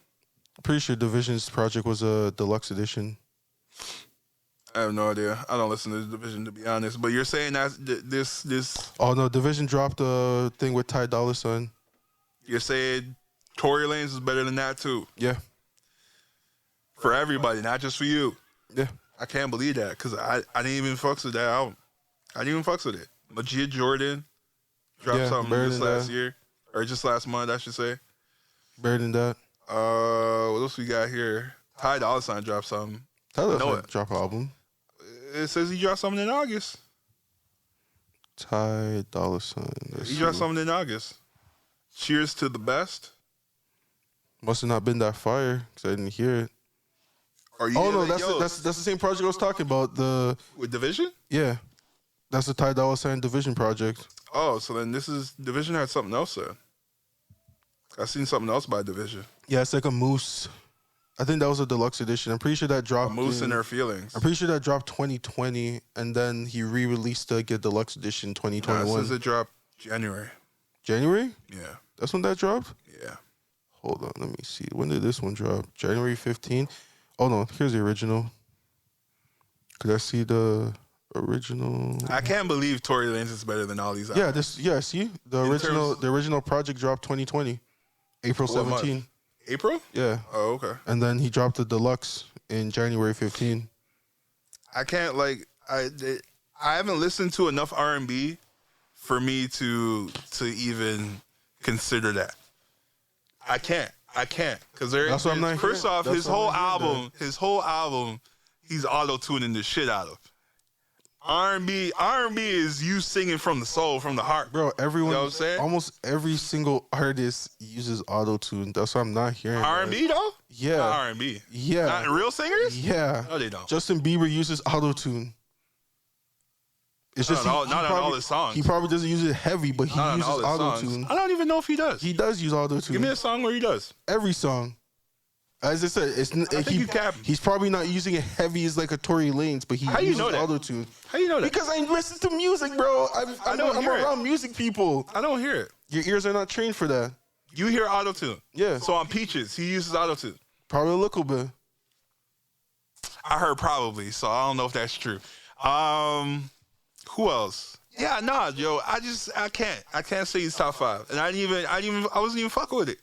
Pretty sure Division's project was a deluxe edition. I have no idea. I don't listen to Division, to be honest. But you're saying that this. Oh no, Division dropped a thing with Ty Dolla $ign. You're saying Tory Lanez is better than that too. Yeah. For everybody, not just for you. Yeah. I can't believe that because I didn't even fucks with that album. I didn't even fucks with it. Majid Jordan dropped something just last year. Or just last month, I should say. Better than that. What else we got here? Ty Dolla $ign dropped something. Ty Dolla $ign dropped an album. It says he dropped something in August. Ty Dolla $ign. He dropped something in August. Cheers to the best. Must have not been that fire because I didn't hear it. That's the same project I was talking about. With Division? Yeah. That's the Ty Dolla $ign Division project. Oh, so then Division had something else then. I seen something else by Division. Yeah, it's like a Moose. I think that was a deluxe edition. I'm pretty sure that dropped. A Moose in Her Feelings. I'm pretty sure that dropped 2020, and then he re-released the Deluxe Edition 2021. It says it dropped January. January? Yeah. That's when that dropped? Yeah. Hold on, let me see. When did this one drop? January 15? Oh no, here's the original. Could I see the original? I can't believe Tory Lanez is better than all these albums. See? The original project dropped 2020. April 17. April? Yeah. Oh, okay. And then he dropped the deluxe in January 15. I can't I haven't listened to enough R&B for me to even consider that. I can't. Because That's what I'm not first hearing. off, That's his what whole I'm not album, he's auto-tuning the shit out of. R&B is you singing from the soul, from the heart. Bro, everyone, You know what I'm saying? almost every single artist uses auto-tune. That's what I'm not hearing. R&B though? Yeah. Not R&B. Yeah. Not real singers? Yeah. No, they don't. Justin Bieber uses auto-tune. It's just not on all his songs. He probably doesn't use it heavy, but he uses auto-tune. I don't even know if he does. He does use auto-tune. Give me a song where he does. Every song. As I said, he's probably not using it heavy as like a Tory Lanez, but he uses auto-tune. How you know that? Because I listen to music, bro. I'm around music people. I don't hear it. Your ears are not trained for that. You hear auto-tune. Yeah. So on Peaches, he uses auto-tune. Probably a little bit. I heard probably, so I don't know if that's true. Who else? Yeah, nah, yo, I can't say he's top 5, and I wasn't even fucking with it.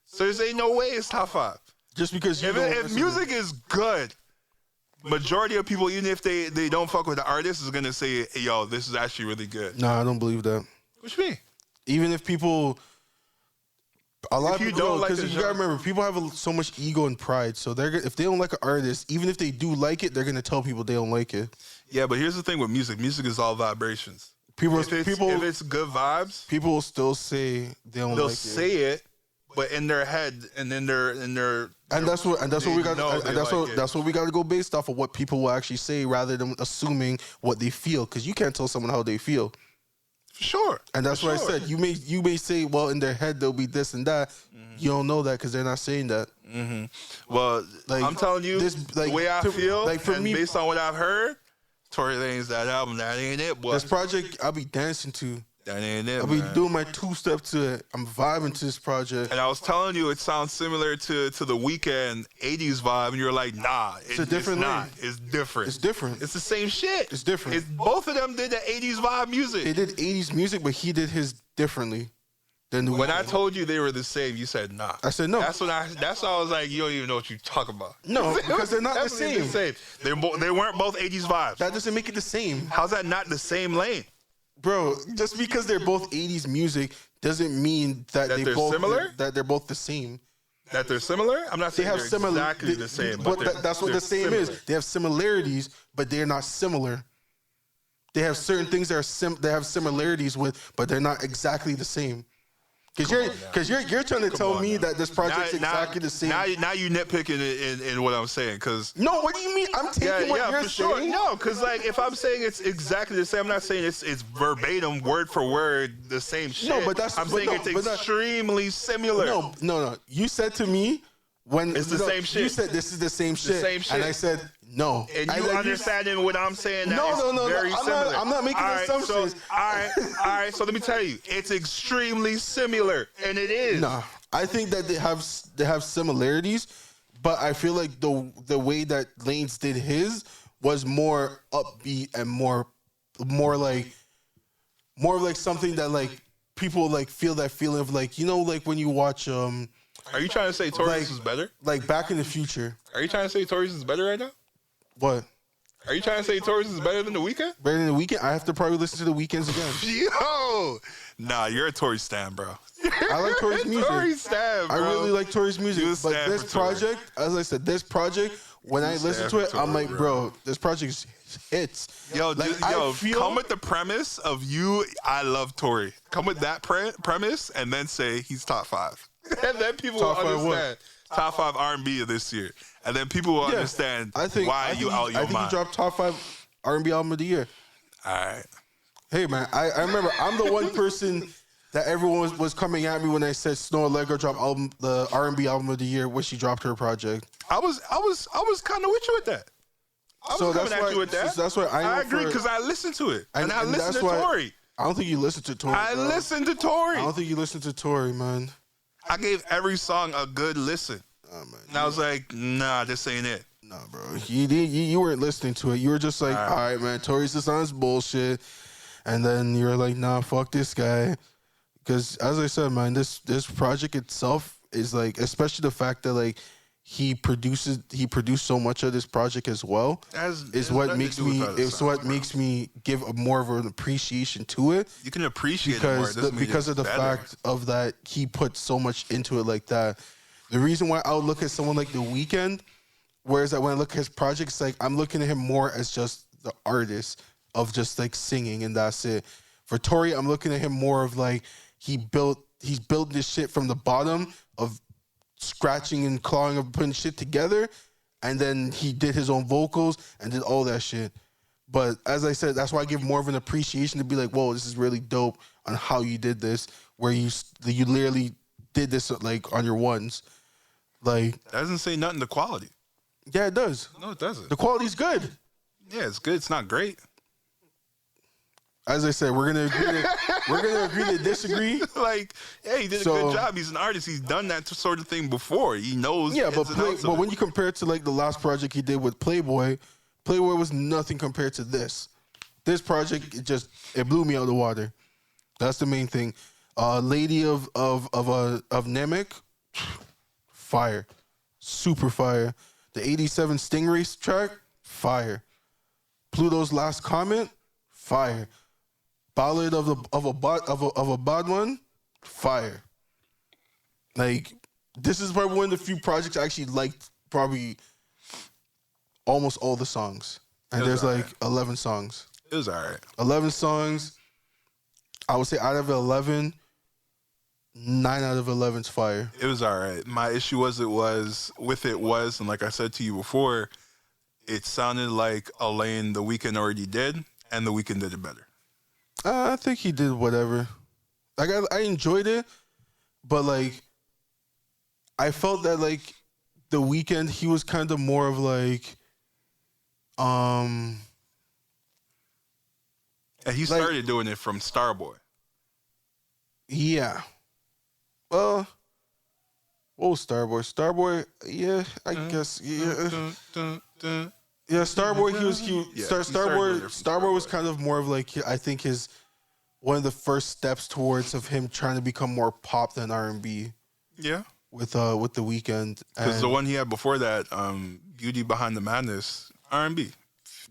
So there's ain't no way it's top 5. Just because if music is good, majority of people, even if they don't fuck with the artist, is gonna say, hey, yo, this is actually really good. Nah, I don't believe that. What you mean? Even if people, a lot of people don't like because you gotta remember, people have so much ego and pride. So if they don't like an artist, even if they do like it, they're gonna tell people they don't like it. Yeah, but here's the thing with music. Music is all vibrations. If it's good vibes, people will still say they don't like it. They'll say it, but in their head and in their that's what we got. That's what we got to go based off of what people will actually say, rather than assuming what they feel. Because you can't tell someone how they feel. For sure. And that's what I said. You may say, well, in their head they'll be this and that. Mm-hmm. You don't know that because they're not saying that. Mm-hmm. Well, like, I'm telling you, the way I feel, like for me, based on what I've heard, Tory Lanez, that album, that ain't it, boy. This project I'll be dancing to. That ain't it, I'll be doing my 2-step to it. I'm vibing to this project. And I was telling you, it sounds similar to the Weeknd 80s vibe, and you're like, nah, it's not. It's different. It's different. It's the same shit. It's different. Both of them did the 80s vibe music. They did 80s music, but he did his differently than the Weeknd. When I told you they were the same, you said nah. I said no. That's why I was like, you don't even know what you're talking about. No, because they're not the same. They weren't both 80s vibes. That doesn't make it the same. How's that not the same lane? Bro, just because they're both 80s music doesn't mean that they're both similar. That they're both the same. That they're similar? I'm not saying they're exactly the same. But that's what the same is. They have similarities, but they're not similar. They have certain things that they have similarities with, but they're not exactly the same. Because you're trying to tell me that this project's exactly the same. Now you nitpicking in what I'm saying. Cause no, what do you mean? I'm taking what you're saying. No, because like if I'm saying it's exactly the same, I'm not saying it's verbatim, word for word, the same shit. No, but I'm saying it's extremely similar. No. You said to me when it's the same shit. You said this is the same shit. The same shit. And I said no. And you understanding what I'm saying? No. Very similar. I'm not making assumptions. All right. So let me tell you, it's extremely similar, and it is. Nah, I think that they have similarities, but I feel like the way that Lanez did his was more upbeat and more like something that like people like feel that feeling of like, you know, like when you watch Are you trying to say Tory's is better? Like Back in the Future. Are you trying to say Tory's is better right now? What? Are you trying to say Tory's is better than The Weeknd? Better than The Weeknd? I have to probably listen to The Weeknd's again. Yo! Nah, you're a Tory stan, bro. I like Tory's music. Tory stan, bro. I really like Tory's music. But this project, as I said, when I listen to it, I'm like, bro, this project hits. Yo, come with the premise of I love Tory. Come with that premise and then say he's top 5. And then people will understand. Top 5 R&B of this year. And then people will understand why you out your mind. I think you dropped top 5 R&B album of the year. All right. Hey, man, I remember I'm the one person that everyone was coming at me when I said Snow Allegra dropped the R&B album of the year when she dropped her project. I was kind of with you with that. I was coming at you with that. So that's why I agree because I listened to it. And I listened to Tory. I don't think you listened to Tory. I listened to Tory. I don't think you listened to Tory, man. I gave every song a good listen. Oh, man. And I was like, nah, this ain't it. Nah, bro. You weren't listening to it. You were just like, all right, man, Tory's song's bullshit. And then you're like, nah, fuck this guy. Because as I said, man, this project itself is like, especially the fact that like he produced so much of this project as well. Is what makes me give more of an appreciation to it. You can appreciate it more because of the fact of that he put so much into it like that. The reason why I would look at someone like The Weeknd, whereas that when I look at his projects, like I'm looking at him more as just the artist of just like singing and that's it. For Tory, I'm looking at him more of like he's built this shit from the bottom of scratching and clawing and putting shit together, and then he did his own vocals and did all that shit. But as I said, that's why I give more of an appreciation to be like, whoa, this is really dope on how you did this, where you literally did this like on your ones. Like that doesn't say nothing to quality. Yeah, it does. No, it doesn't. The quality's good. Yeah, it's good. It's not great. As I said, we're gonna agree to disagree. Like, hey, he did a good job. He's an artist. He's done that sort of thing before. He knows. Yeah, but when you compare it to like the last project he did with Playboy was nothing compared to this. This project it blew me out of the water. That's the main thing. Lady of Nemic, fire, super fire. The 87 Stingray track, fire. Pluto's Last Comment, fire. Ballad of a Bad One, fire. Like, this is probably one of the few projects I actually liked probably almost all the songs. And there's like 11 songs. It was all right. 11 songs. I would say out of 11, 9 out of 11's fire. It was all right. My issue was, and like I said to you before, it sounded like a lane The Weeknd already did, and The Weeknd did it better. I think he did whatever. Like I enjoyed it, but like I felt that like The Weeknd, he was kind of more of like, and he started doing it from Starboy. Yeah. Well, what was Starboy? Starboy, yeah, I guess, yeah. Yeah, Starboy, Starboy was kind of more of like, I think one of the first steps towards of him trying to become more pop than R&B. Yeah. With The Weeknd. Because the one he had before that, Beauty Behind the Madness, R&B.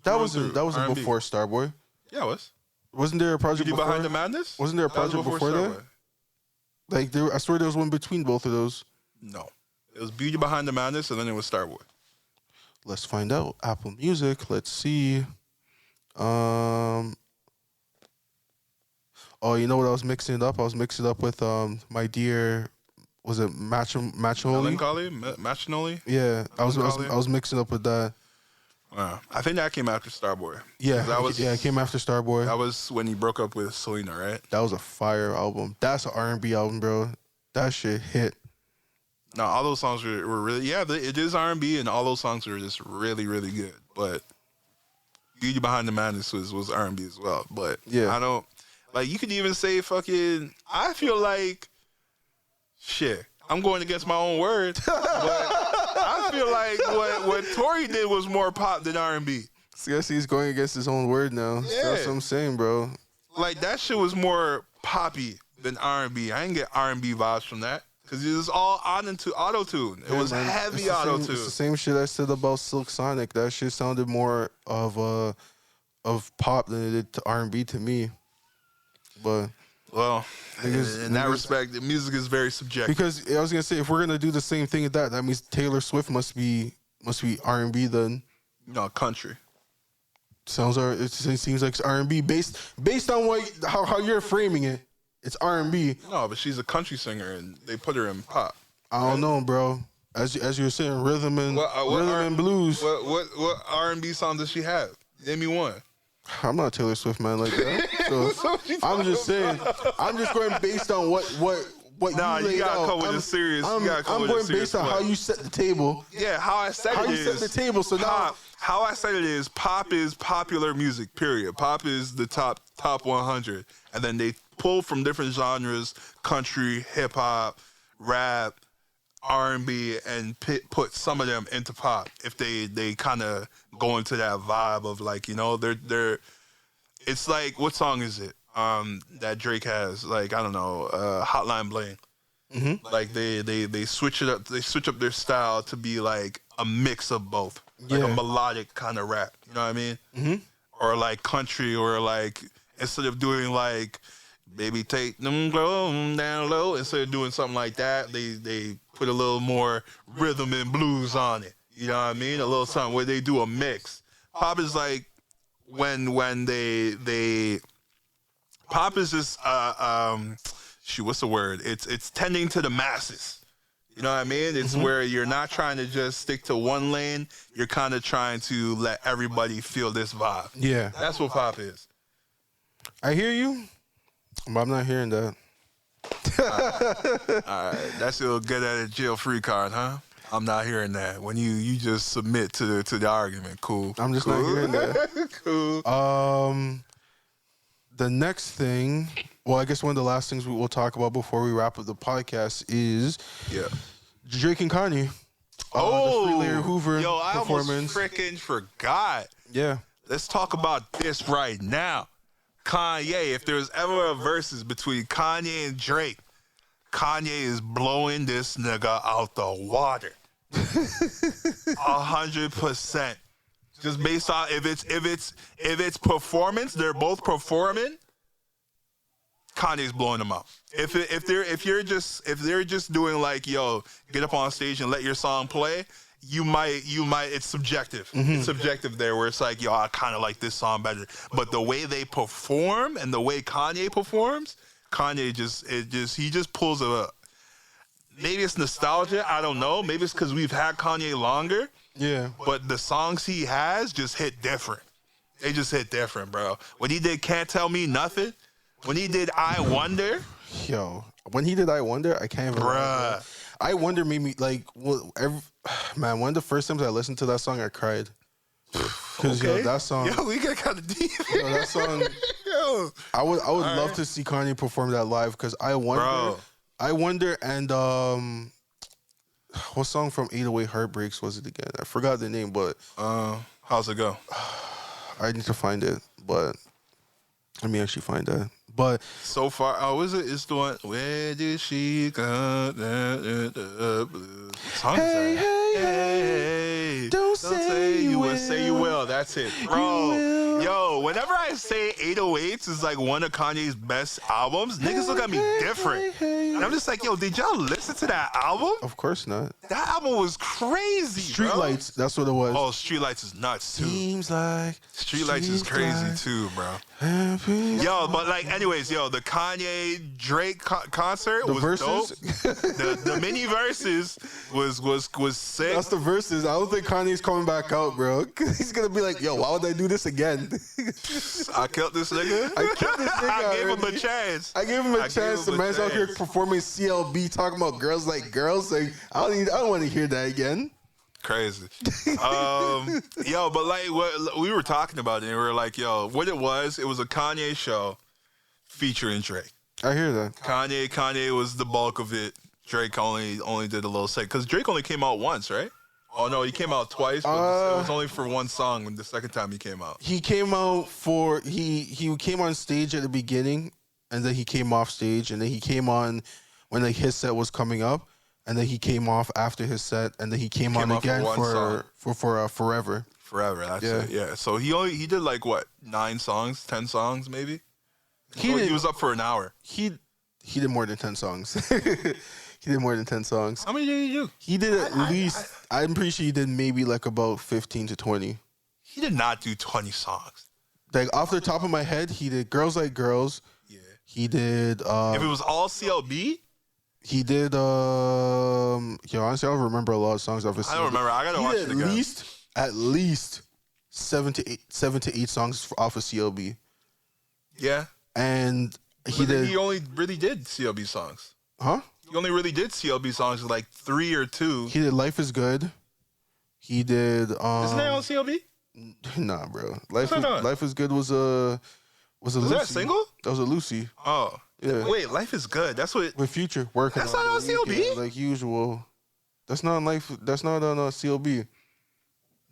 That wasn't before Starboy. Yeah, it was. Wasn't there a project Beauty before? Behind the Madness? Wasn't there a project before that? Like, I swear there was one between both of those. No. It was Beauty Behind the Madness, and then it was Starboy. Let's find out. Apple Music. Let's see. Oh, you know what I was mixing it up? I was mixing it up with my dear. Was it Matchnoli? Matchnoli? Yeah, I was mixing up with that. I think that came after Starboy. Yeah, it came after Starboy. That was when he broke up with Selena, right? That was a fire album. That's an R&B album, bro. That shit hit. No, all those songs were really, it is R&B, and all those songs were just really, really good. But Beauty Behind the Madness was R&B as well. But yeah, I don't, like, you could even say fucking, I feel like, shit, I'm going against my own words, but I feel like what Tory did was more pop than R&B. See, I see he's going against his own word now. Yeah. That's what I'm saying, bro. Like, that shit was more poppy than R&B. I didn't get R&B vibes from that. Because it was all auto-tune. It was heavy auto-tune. It's the same shit I said about Silk Sonic. That shit sounded more of pop than it did to R&B to me. But well, in that respect, the music is very subjective. Because I was gonna say, if we're gonna do the same thing at that means Taylor Swift must be R&B then. No, country. It seems like it's R&B based on how you're framing it. It's R&B. No, but she's a country singer, and they put her in pop. I don't know, bro. As you were saying, rhythm and blues. What R&B song does she have? Name me one. I'm not a Taylor Swift man like that. So I'm just saying. I'm just going based on what nah, you laid you gotta out. come with a serious. I'm going based on how you set the table. Yeah, how I said it is. How you set the table. So now, how I said it is, pop is popular music. Period. Pop is the top 100, and then they pull from different genres: country, hip hop, rap, R&B, and put some of them into pop. If they kind of go into that vibe of like, you know, they're. It's like, what song is it? That Drake has, like, I don't know, Hotline Bling. Mm-hmm. Like they switch it up. They switch up their style to be like a mix of both, like a melodic kind of rap. You know what I mean? Mm-hmm. Or like country, or like instead of doing like baby take them glow down low, instead of doing something like that, they put a little more rhythm and blues on it. You know what I mean? A little something where they do a mix. Pop is like when they pop is just shoot, what's the word? It's tending to the masses. You know what I mean? It's where you're not trying to just stick to one lane. You're kind of trying to let everybody feel this vibe. Yeah. That's what pop is. I hear you, but I'm not hearing that. All right. That's your get out of jail free card, huh? I'm not hearing that. When you just submit to the argument. Cool. I'm just not hearing that. Cool. The next thing, well, I guess one of the last things we will talk about before we wrap up the podcast is Drake and Kanye. The Free Larry Hoover performance. I almost freaking forgot. Yeah. Let's talk about this right now. Kanye, if there's ever a versus between Kanye and Drake, Kanye is blowing this nigga out the water. 100%. Just based on if it's performance, they're both performing. Kanye's blowing them out. If they're just doing like, yo, get up on stage and let your song play, you might it's subjective. It's subjective there, where it's like, yo, I kind of like this song better. But the way they perform and the way Kanye performs, Kanye just pulls a, maybe it's nostalgia, I don't know. Maybe it's because we've had Kanye longer. Yeah. But the songs he has just hit different. They just hit different, bro. When he did Can't Tell Me Nothing, when he did I Wonder. Yo, when he did I Wonder, I can't even remember. I Wonder made me, like, man, one of the first times I listened to that song, I cried. Because, yo, that song. Yo, we got kind of deep. Yo, that song. Yo. I would love to see Kanye perform that live, because I Wonder. Bro. I Wonder, and what song from 808 Heartbreaks was it again? I forgot the name, but how's it go? I need to find it, but let me actually find that. But so far, is it? It's the one. Where did she go? Hey, don't say you will. Say you will. That's it, bro. Yo, whenever I say 808s is like one of Kanye's best albums, niggas look at me different. And I'm just like, yo, did y'all listen to that album? Of course not. That album was crazy. Streetlights, that's what it was. Oh, Streetlights is nuts too. Seems like Streetlights is crazy too, bro. Yo, but like, anyways, yo, the Kanye Drake concert was dope. The mini verses was sick. That's the verses. I don't think Kanye's coming back out, bro. He's gonna be like, yo, why would I do this again? I killed this nigga. I gave him a chance. I gave him a chance. The man's out here performing CLB, talking about girls like girls. Like, I don't want to hear that again. Crazy. Yo, but like what we were talking about it, and we were like, yo, what it was a Kanye show featuring Drake. I hear that. Kanye was the bulk of it. Drake only did a little set, because Drake only came out once, right? Oh no, he came out twice, but it was only for one song when the second time he came out. He came out for he came on stage at the beginning, and then he came off stage, and then he came on when like his set was coming up, and then he came off after his set, and then he came on again for Forever. Forever, that's it. Yeah. So he did like what, 9 songs, 10 songs maybe? He was up for an hour. He did more than 10 songs. He did more than 10 songs. How many did he do? He did at least, I'm pretty sure he did maybe like about 15 to 20. He did not do 20 songs. Like off the top of my head, he did Girls Like Girls. Yeah. He did... if it was all CLB? He did... honestly, I don't remember a lot of songs off his CLB. I don't remember. I gotta watch it again. At least 7 to 8 songs off of CLB. Yeah. And he only really did CLB songs. Huh? He only really did CLB songs like 3 or 2. He did Life Is Good. He did... Isn't that on CLB? Nah, bro. Life Is Good was a Lucy. Was that a single? That was a Lucy. Oh. Yeah. Wait, Life Is Good. That's what... With Future working That's not on CLB? Like usual. That's not on CLB.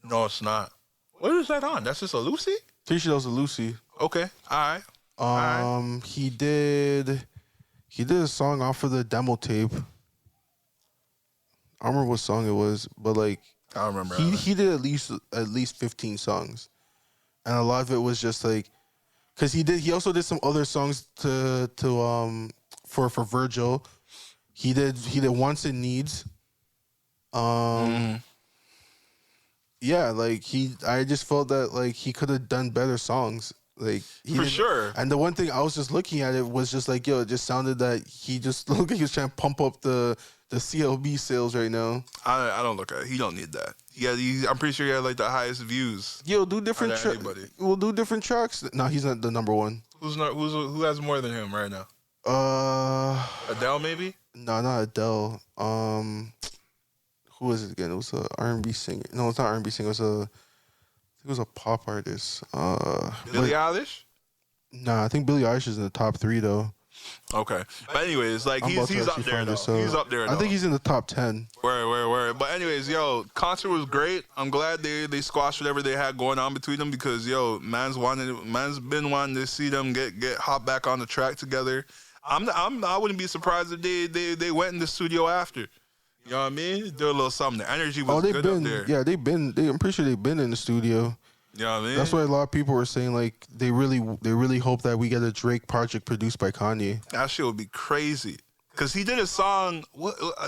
No, it's not. What is that on? That's just a Lucy? Pretty sure that was a Lucy. Okay. All right. He did He did a song off of the demo tape. I don't remember what song it was, but like I don't remember. he did at least 15 songs, and a lot of it was just like, cause he also did some other songs for Virgil. He did Wants and Needs. Yeah, like I just felt that like he could have done better songs. Like For sure. And the one thing I was just looking at it was just like, yo, it just sounded that he just looked like he was trying to pump up the CLB sales right now. I don't look at it. He don't need that. I'm pretty sure he had like the highest views. Yo, do different tracks. We'll do different tracks. No, he's not the number one. Who has more than him right now? Adele maybe? No, not Adele. Who was it again? It was a R&B singer. No, it's not R&B singer. It was a pop artist. Billie Eilish? Nah, I think Billie Eilish is in the top 3 though. Okay, but anyways, like he's up there though. He's up there. I think he's in the top 10. Where? But anyways, yo, concert was great. I'm glad they squashed whatever they had going on between them because yo, man's been wanting to see them get hop back on the track together. I wouldn't be surprised if they went in the studio after. You know what I mean? Do a little something. The energy was good up there. Yeah, I'm pretty sure they've been in the studio. You know what I mean? That's why a lot of people were saying like they really hope that we get a Drake project produced by Kanye. That shit would be crazy. Cause he did a song.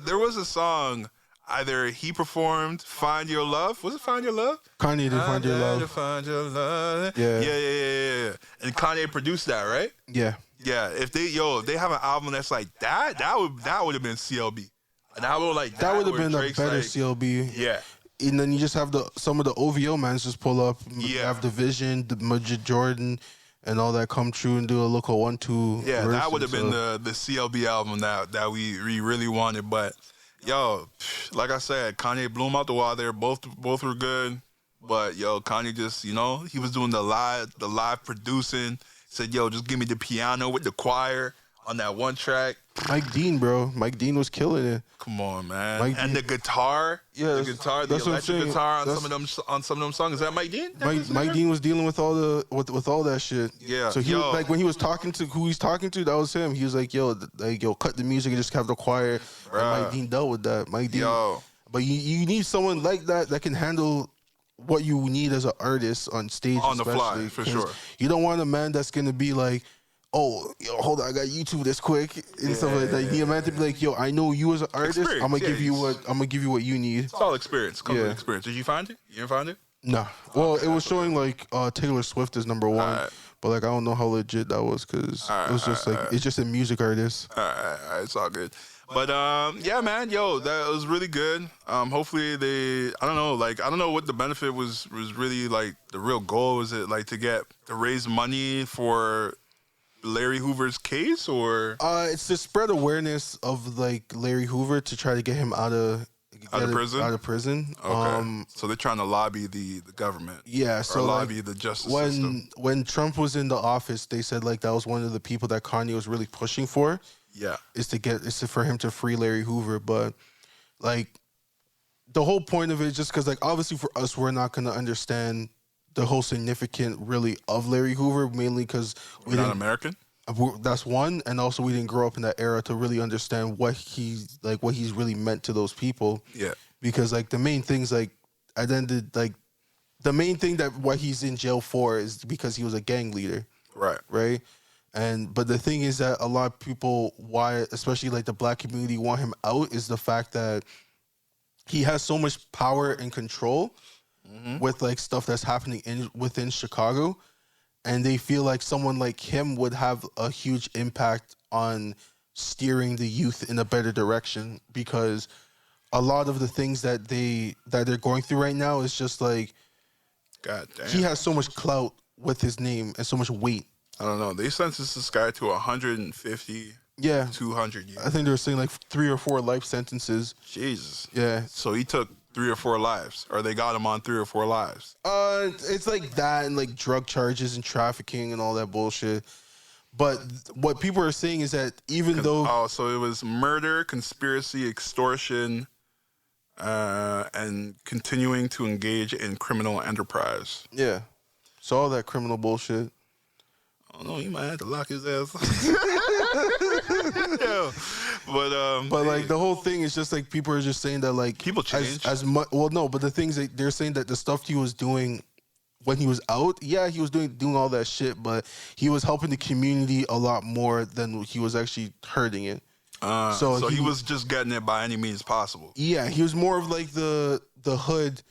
There was a song. Either he performed "Find Your Love." Was it "Find Your Love"? Kanye did "Find Your Love." Find Your Love. Yeah. Yeah. And Kanye produced that, right? Yeah. Yeah. If they have an album that's like that would have been CLB. That would have been a better CLB. Yeah. And then you just have some of the OVO mans just pull up. Yeah. You have the Vision, the Majid Jordan, and all that come true and do a local 1-2. Yeah, that would have been the CLB album that we really wanted. But yo, like I said, Kanye blew him out the wall there. Both were good. But yo, Kanye just, he was doing the live producing. Said, yo, just give me the piano with the choir on that one track. Mike Dean, bro. Mike Dean was killing it. Come on, man. And the guitar. Yeah, the guitar, the electric guitar on some of them songs. Is that Mike Dean? Mike Dean was dealing with all that shit. Yeah. So he was, like when he was talking to who he's talking to, that was him. He was like, yo, cut the music and just have the choir. And Mike Dean dealt with that. Mike Dean. Yo. But you need someone like that can handle what you need as an artist on stage. On the fly, for sure. You don't want a man that's gonna be like, oh, yo, hold on, I got YouTube this quick and stuff like that. You need a man to be like, yo, I know you as an artist. I'm gonna give you what you need. It's all experience. Comes with experience. Did you find it? You didn't find it? Nah. Well, it was showing like Taylor Swift is number 1, right. But like I don't know how legit that was because it was just it's just a music artist. All right, it's all good. But yeah, man, yo, that was really good. Hopefully I don't know what the benefit was really like. The real goal was it like to raise money for Larry Hoover's case, or it's to spread awareness of like Larry Hoover to try to get him out of prison. Okay. So they're trying to lobby the government. Yeah. So lobby the justice system. When Trump was in the office, they said like that was one of the people that Kanye was really pushing for. Yeah. Is for him to free Larry Hoover, but like the whole point of it is just because like obviously for us we're not gonna understand the whole significance really of Larry Hoover, mainly because we're not American. That's one, and also we didn't grow up in that era to really understand what he's really meant to those people. Yeah. Because like the main things like the main thing that what he's in jail for is because he was a gang leader. Right. Right. But the thing is that a lot of people, why especially like the black community want him out, is the fact that he has so much power and control with like stuff that's happening within Chicago, and they feel like someone like him would have a huge impact on steering the youth in a better direction, because a lot of the things that they're going through right now is just like, God damn, he has so much clout with his name and so much weight. I don't know. They sentenced this guy to 150. Yeah, 200 years. I think they were saying like 3 or 4 life sentences. Jesus. Yeah. So he took 3 or 4 lives, or they got him on 3 or 4 lives. It's like that and like drug charges and trafficking and all that bullshit. But what people are saying is that even though so it was murder, conspiracy, extortion, and continuing to engage in criminal enterprise. Yeah. So all that criminal bullshit. I don't know, he might have to lock his ass. Yeah. But like the whole thing is just like people are just saying that like people change. as much. Well, no, but the things that they're saying that the stuff he was doing when he was out, yeah, he was doing all that shit, but he was helping the community a lot more than he was actually hurting it. So he was just getting it by any means possible. Yeah, he was more of like the hood,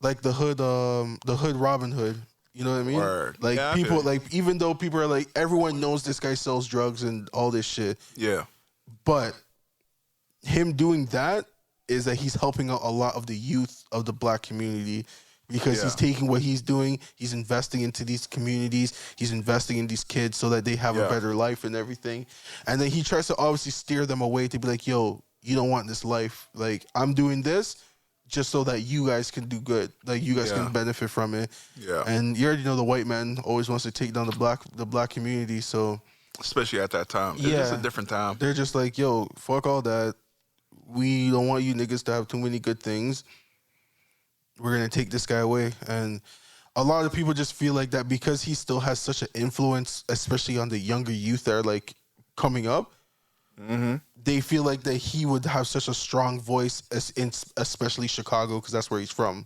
like the hood Robin Hood. You know what I mean? Word. Like Yeah, people, like even though people are like everyone knows this guy sells drugs and all this shit. Yeah. But him doing that is that he's helping out a lot of the youth of the black community because he's taking what he's doing, he's investing into these communities, he's investing in these kids so that they have a better life and everything. And then he tries to obviously steer them away to be like, yo, you don't want this life. Like, I'm doing this just so that you guys can do good. Like, you guys can benefit from it. Yeah. And you already know the white man always wants to take down the black community, so... Especially at that time. It's just a different time. They're just like, yo, fuck all that. We don't want you niggas to have too many good things. We're going to take this guy away. And a lot of people just feel like that because he still has such an influence, especially on the younger youth that are like coming up. Mm-hmm. They feel like that he would have such a strong voice, especially Chicago, because that's where he's from.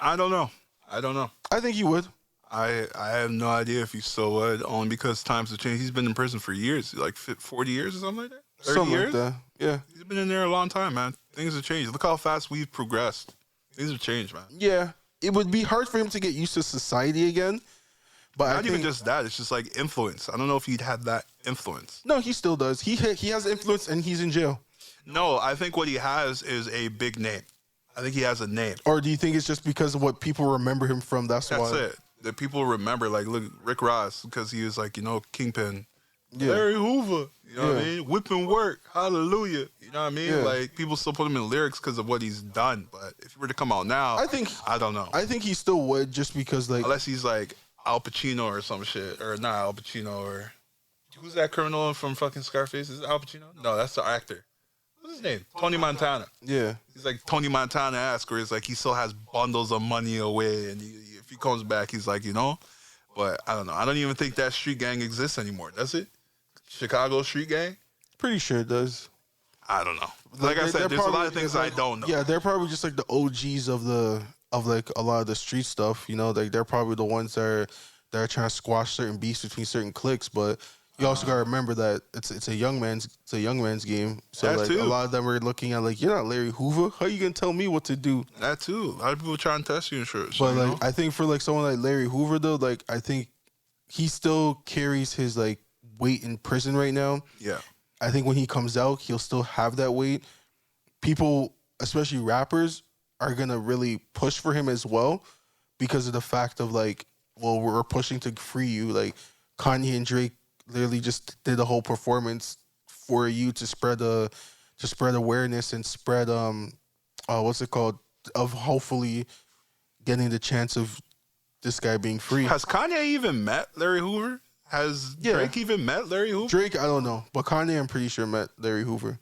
I don't know. I think he would. I have no idea if he still would, only because times have changed. He's been in prison for years, like 40 years or something like that? 30 years? Like that, yeah. He's been in there a long time, man. Things have changed. Look how fast we've progressed. Things have changed, man. Yeah. It would be hard for him to get used to society again. But Not even just that. It's just like influence. I don't know if he'd have that influence. No, he still does. He has influence and he's in jail. No, I think what he has is a big name. I think he has a name. Or do you think it's just because of what people remember him from? That's why. That's it. That people remember, like, look, Rick Ross, because he was like, Kingpin. Yeah. Larry Hoover. You know what I mean? Whipping work. Hallelujah. You know what I mean? Yeah. Like, people still put him in lyrics because of what he's done. But if he were to come out now, I don't know. I think he still would just because, like... Unless he's, like, Al Pacino or some shit. Or not Al Pacino or... Who's that criminal from fucking Scarface? Is it Al Pacino? No, that's the actor. What's his name? Tony Montana. Yeah. He's like Tony Montana-esque, where it's like he still has bundles of money away. And if he comes back, he's like, But I don't know. I don't even think that street gang exists anymore. Does it? Chicago street gang? Pretty sure it does. I don't know. Like I said, there's a lot of things I don't know. Yeah, they're probably just like the OGs of like a lot of the street stuff. Like they're probably the ones that are trying to squash certain beefs between certain cliques. But you also gotta remember that it's a young man's game. So like a lot of them are looking at like, you're not Larry Hoover. How you gonna tell me what to do? That too. A lot of people try and test you and shit. But like I think for like someone like Larry Hoover though, like I think he still carries his like weight in prison right now. Yeah. I think when he comes out, he'll still have that weight. People, especially rappers, are going to really push for him as well because of the fact of like, well, we're pushing to free you. Like Kanye and Drake literally just did a whole performance for you to spread awareness and spread what's it called, of hopefully getting the chance of this guy being free. Has Kanye even met Larry Hoover? Has Drake even met Larry Hoover? Drake, I don't know. But Kanye, I'm pretty sure, met Larry Hoover.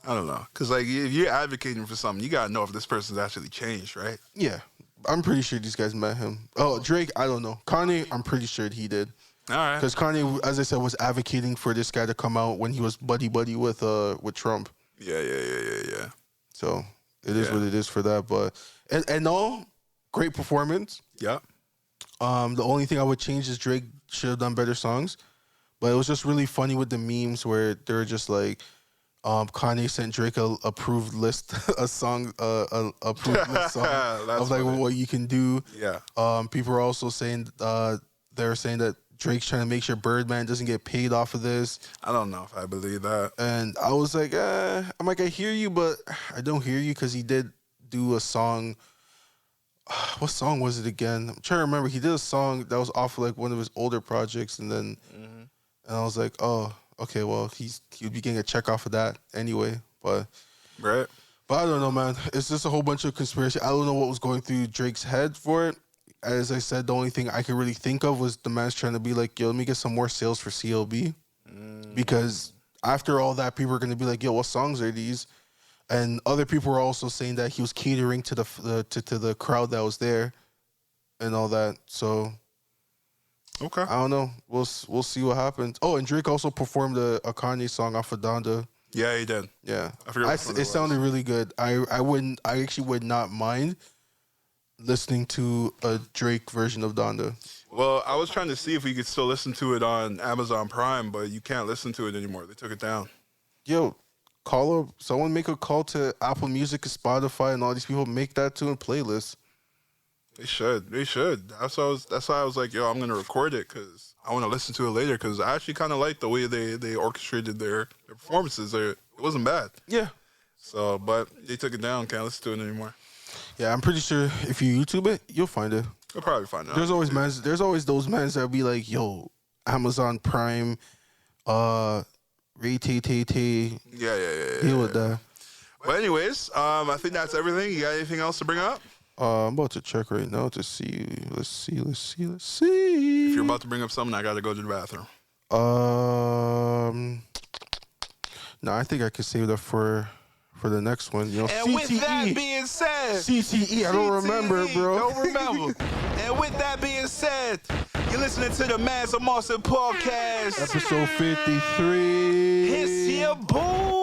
I don't know. Because, like, if you're advocating for something, you got to know if this person's actually changed, right? Yeah. I'm pretty sure these guys met him. Oh, Drake, I don't know. Kanye, I'm pretty sure he did. All right. Because Kanye, as I said, was advocating for this guy to come out when he was buddy-buddy with Trump. Yeah. So, it is what it is for that. But, and all, great performance. Yeah. The only thing I would change is Drake should have done better songs. But it was just really funny with the memes where they're just like, Kanye sent Drake a approved list, approved list song of like what you can do. Yeah. People are also saying they're saying that Drake's trying to make sure Birdman doesn't get paid off of this. I don't know if I believe that. And I was like, I'm like, I hear you, but I don't hear you because he did do a song. What song was it again? I'm trying to remember. He did a song that was off of like one of his older projects, and then and I was like, oh, okay, well he would be getting a check off of that anyway. But I don't know, man. It's just a whole bunch of conspiracy. I don't know what was going through Drake's head for it. As I said, the only thing I could really think of was the man's trying to be like, yo, let me get some more sales for CLB, because after all that, people are gonna be like, yo, what songs are these? And other people were also saying that he was catering to the crowd that was there and all that. So Okay. I don't know. We'll see what happens. Oh, and Drake also performed a Kanye song off of Donda. Yeah, he did. Yeah, I forget which one it it sounded really good. I actually would not mind listening to a Drake version of Donda. Well, I was trying to see if we could still listen to it on Amazon Prime, but you can't listen to it anymore. They took it down. Yo, someone make a call to Apple Music and Spotify and all these people, make that to a playlist. They should. That's why I was like, yo, I'm gonna record it because I want to listen to it later because I actually kind of like the way they orchestrated their performances. It wasn't bad. Yeah. So, but they took it down. Can't listen to it anymore. Yeah, I'm pretty sure if you YouTube it, you'll find it. You'll probably find it. There's always those mans that'll be like, yo, Amazon Prime, Ray-Tay-Tay-Tay. Yeah. Deal with that. But anyways, I think that's everything. You got anything else to bring up? I'm about to check right now to see. Let's see. If you're about to bring up something, I got to go to the bathroom. No, I think I can save that for the next one. You know, and with that being said, CTE, I don't remember, bro. Don't remember. And with that being said, you're listening to the Mans of Mossin podcast, episode 53. It's your boy.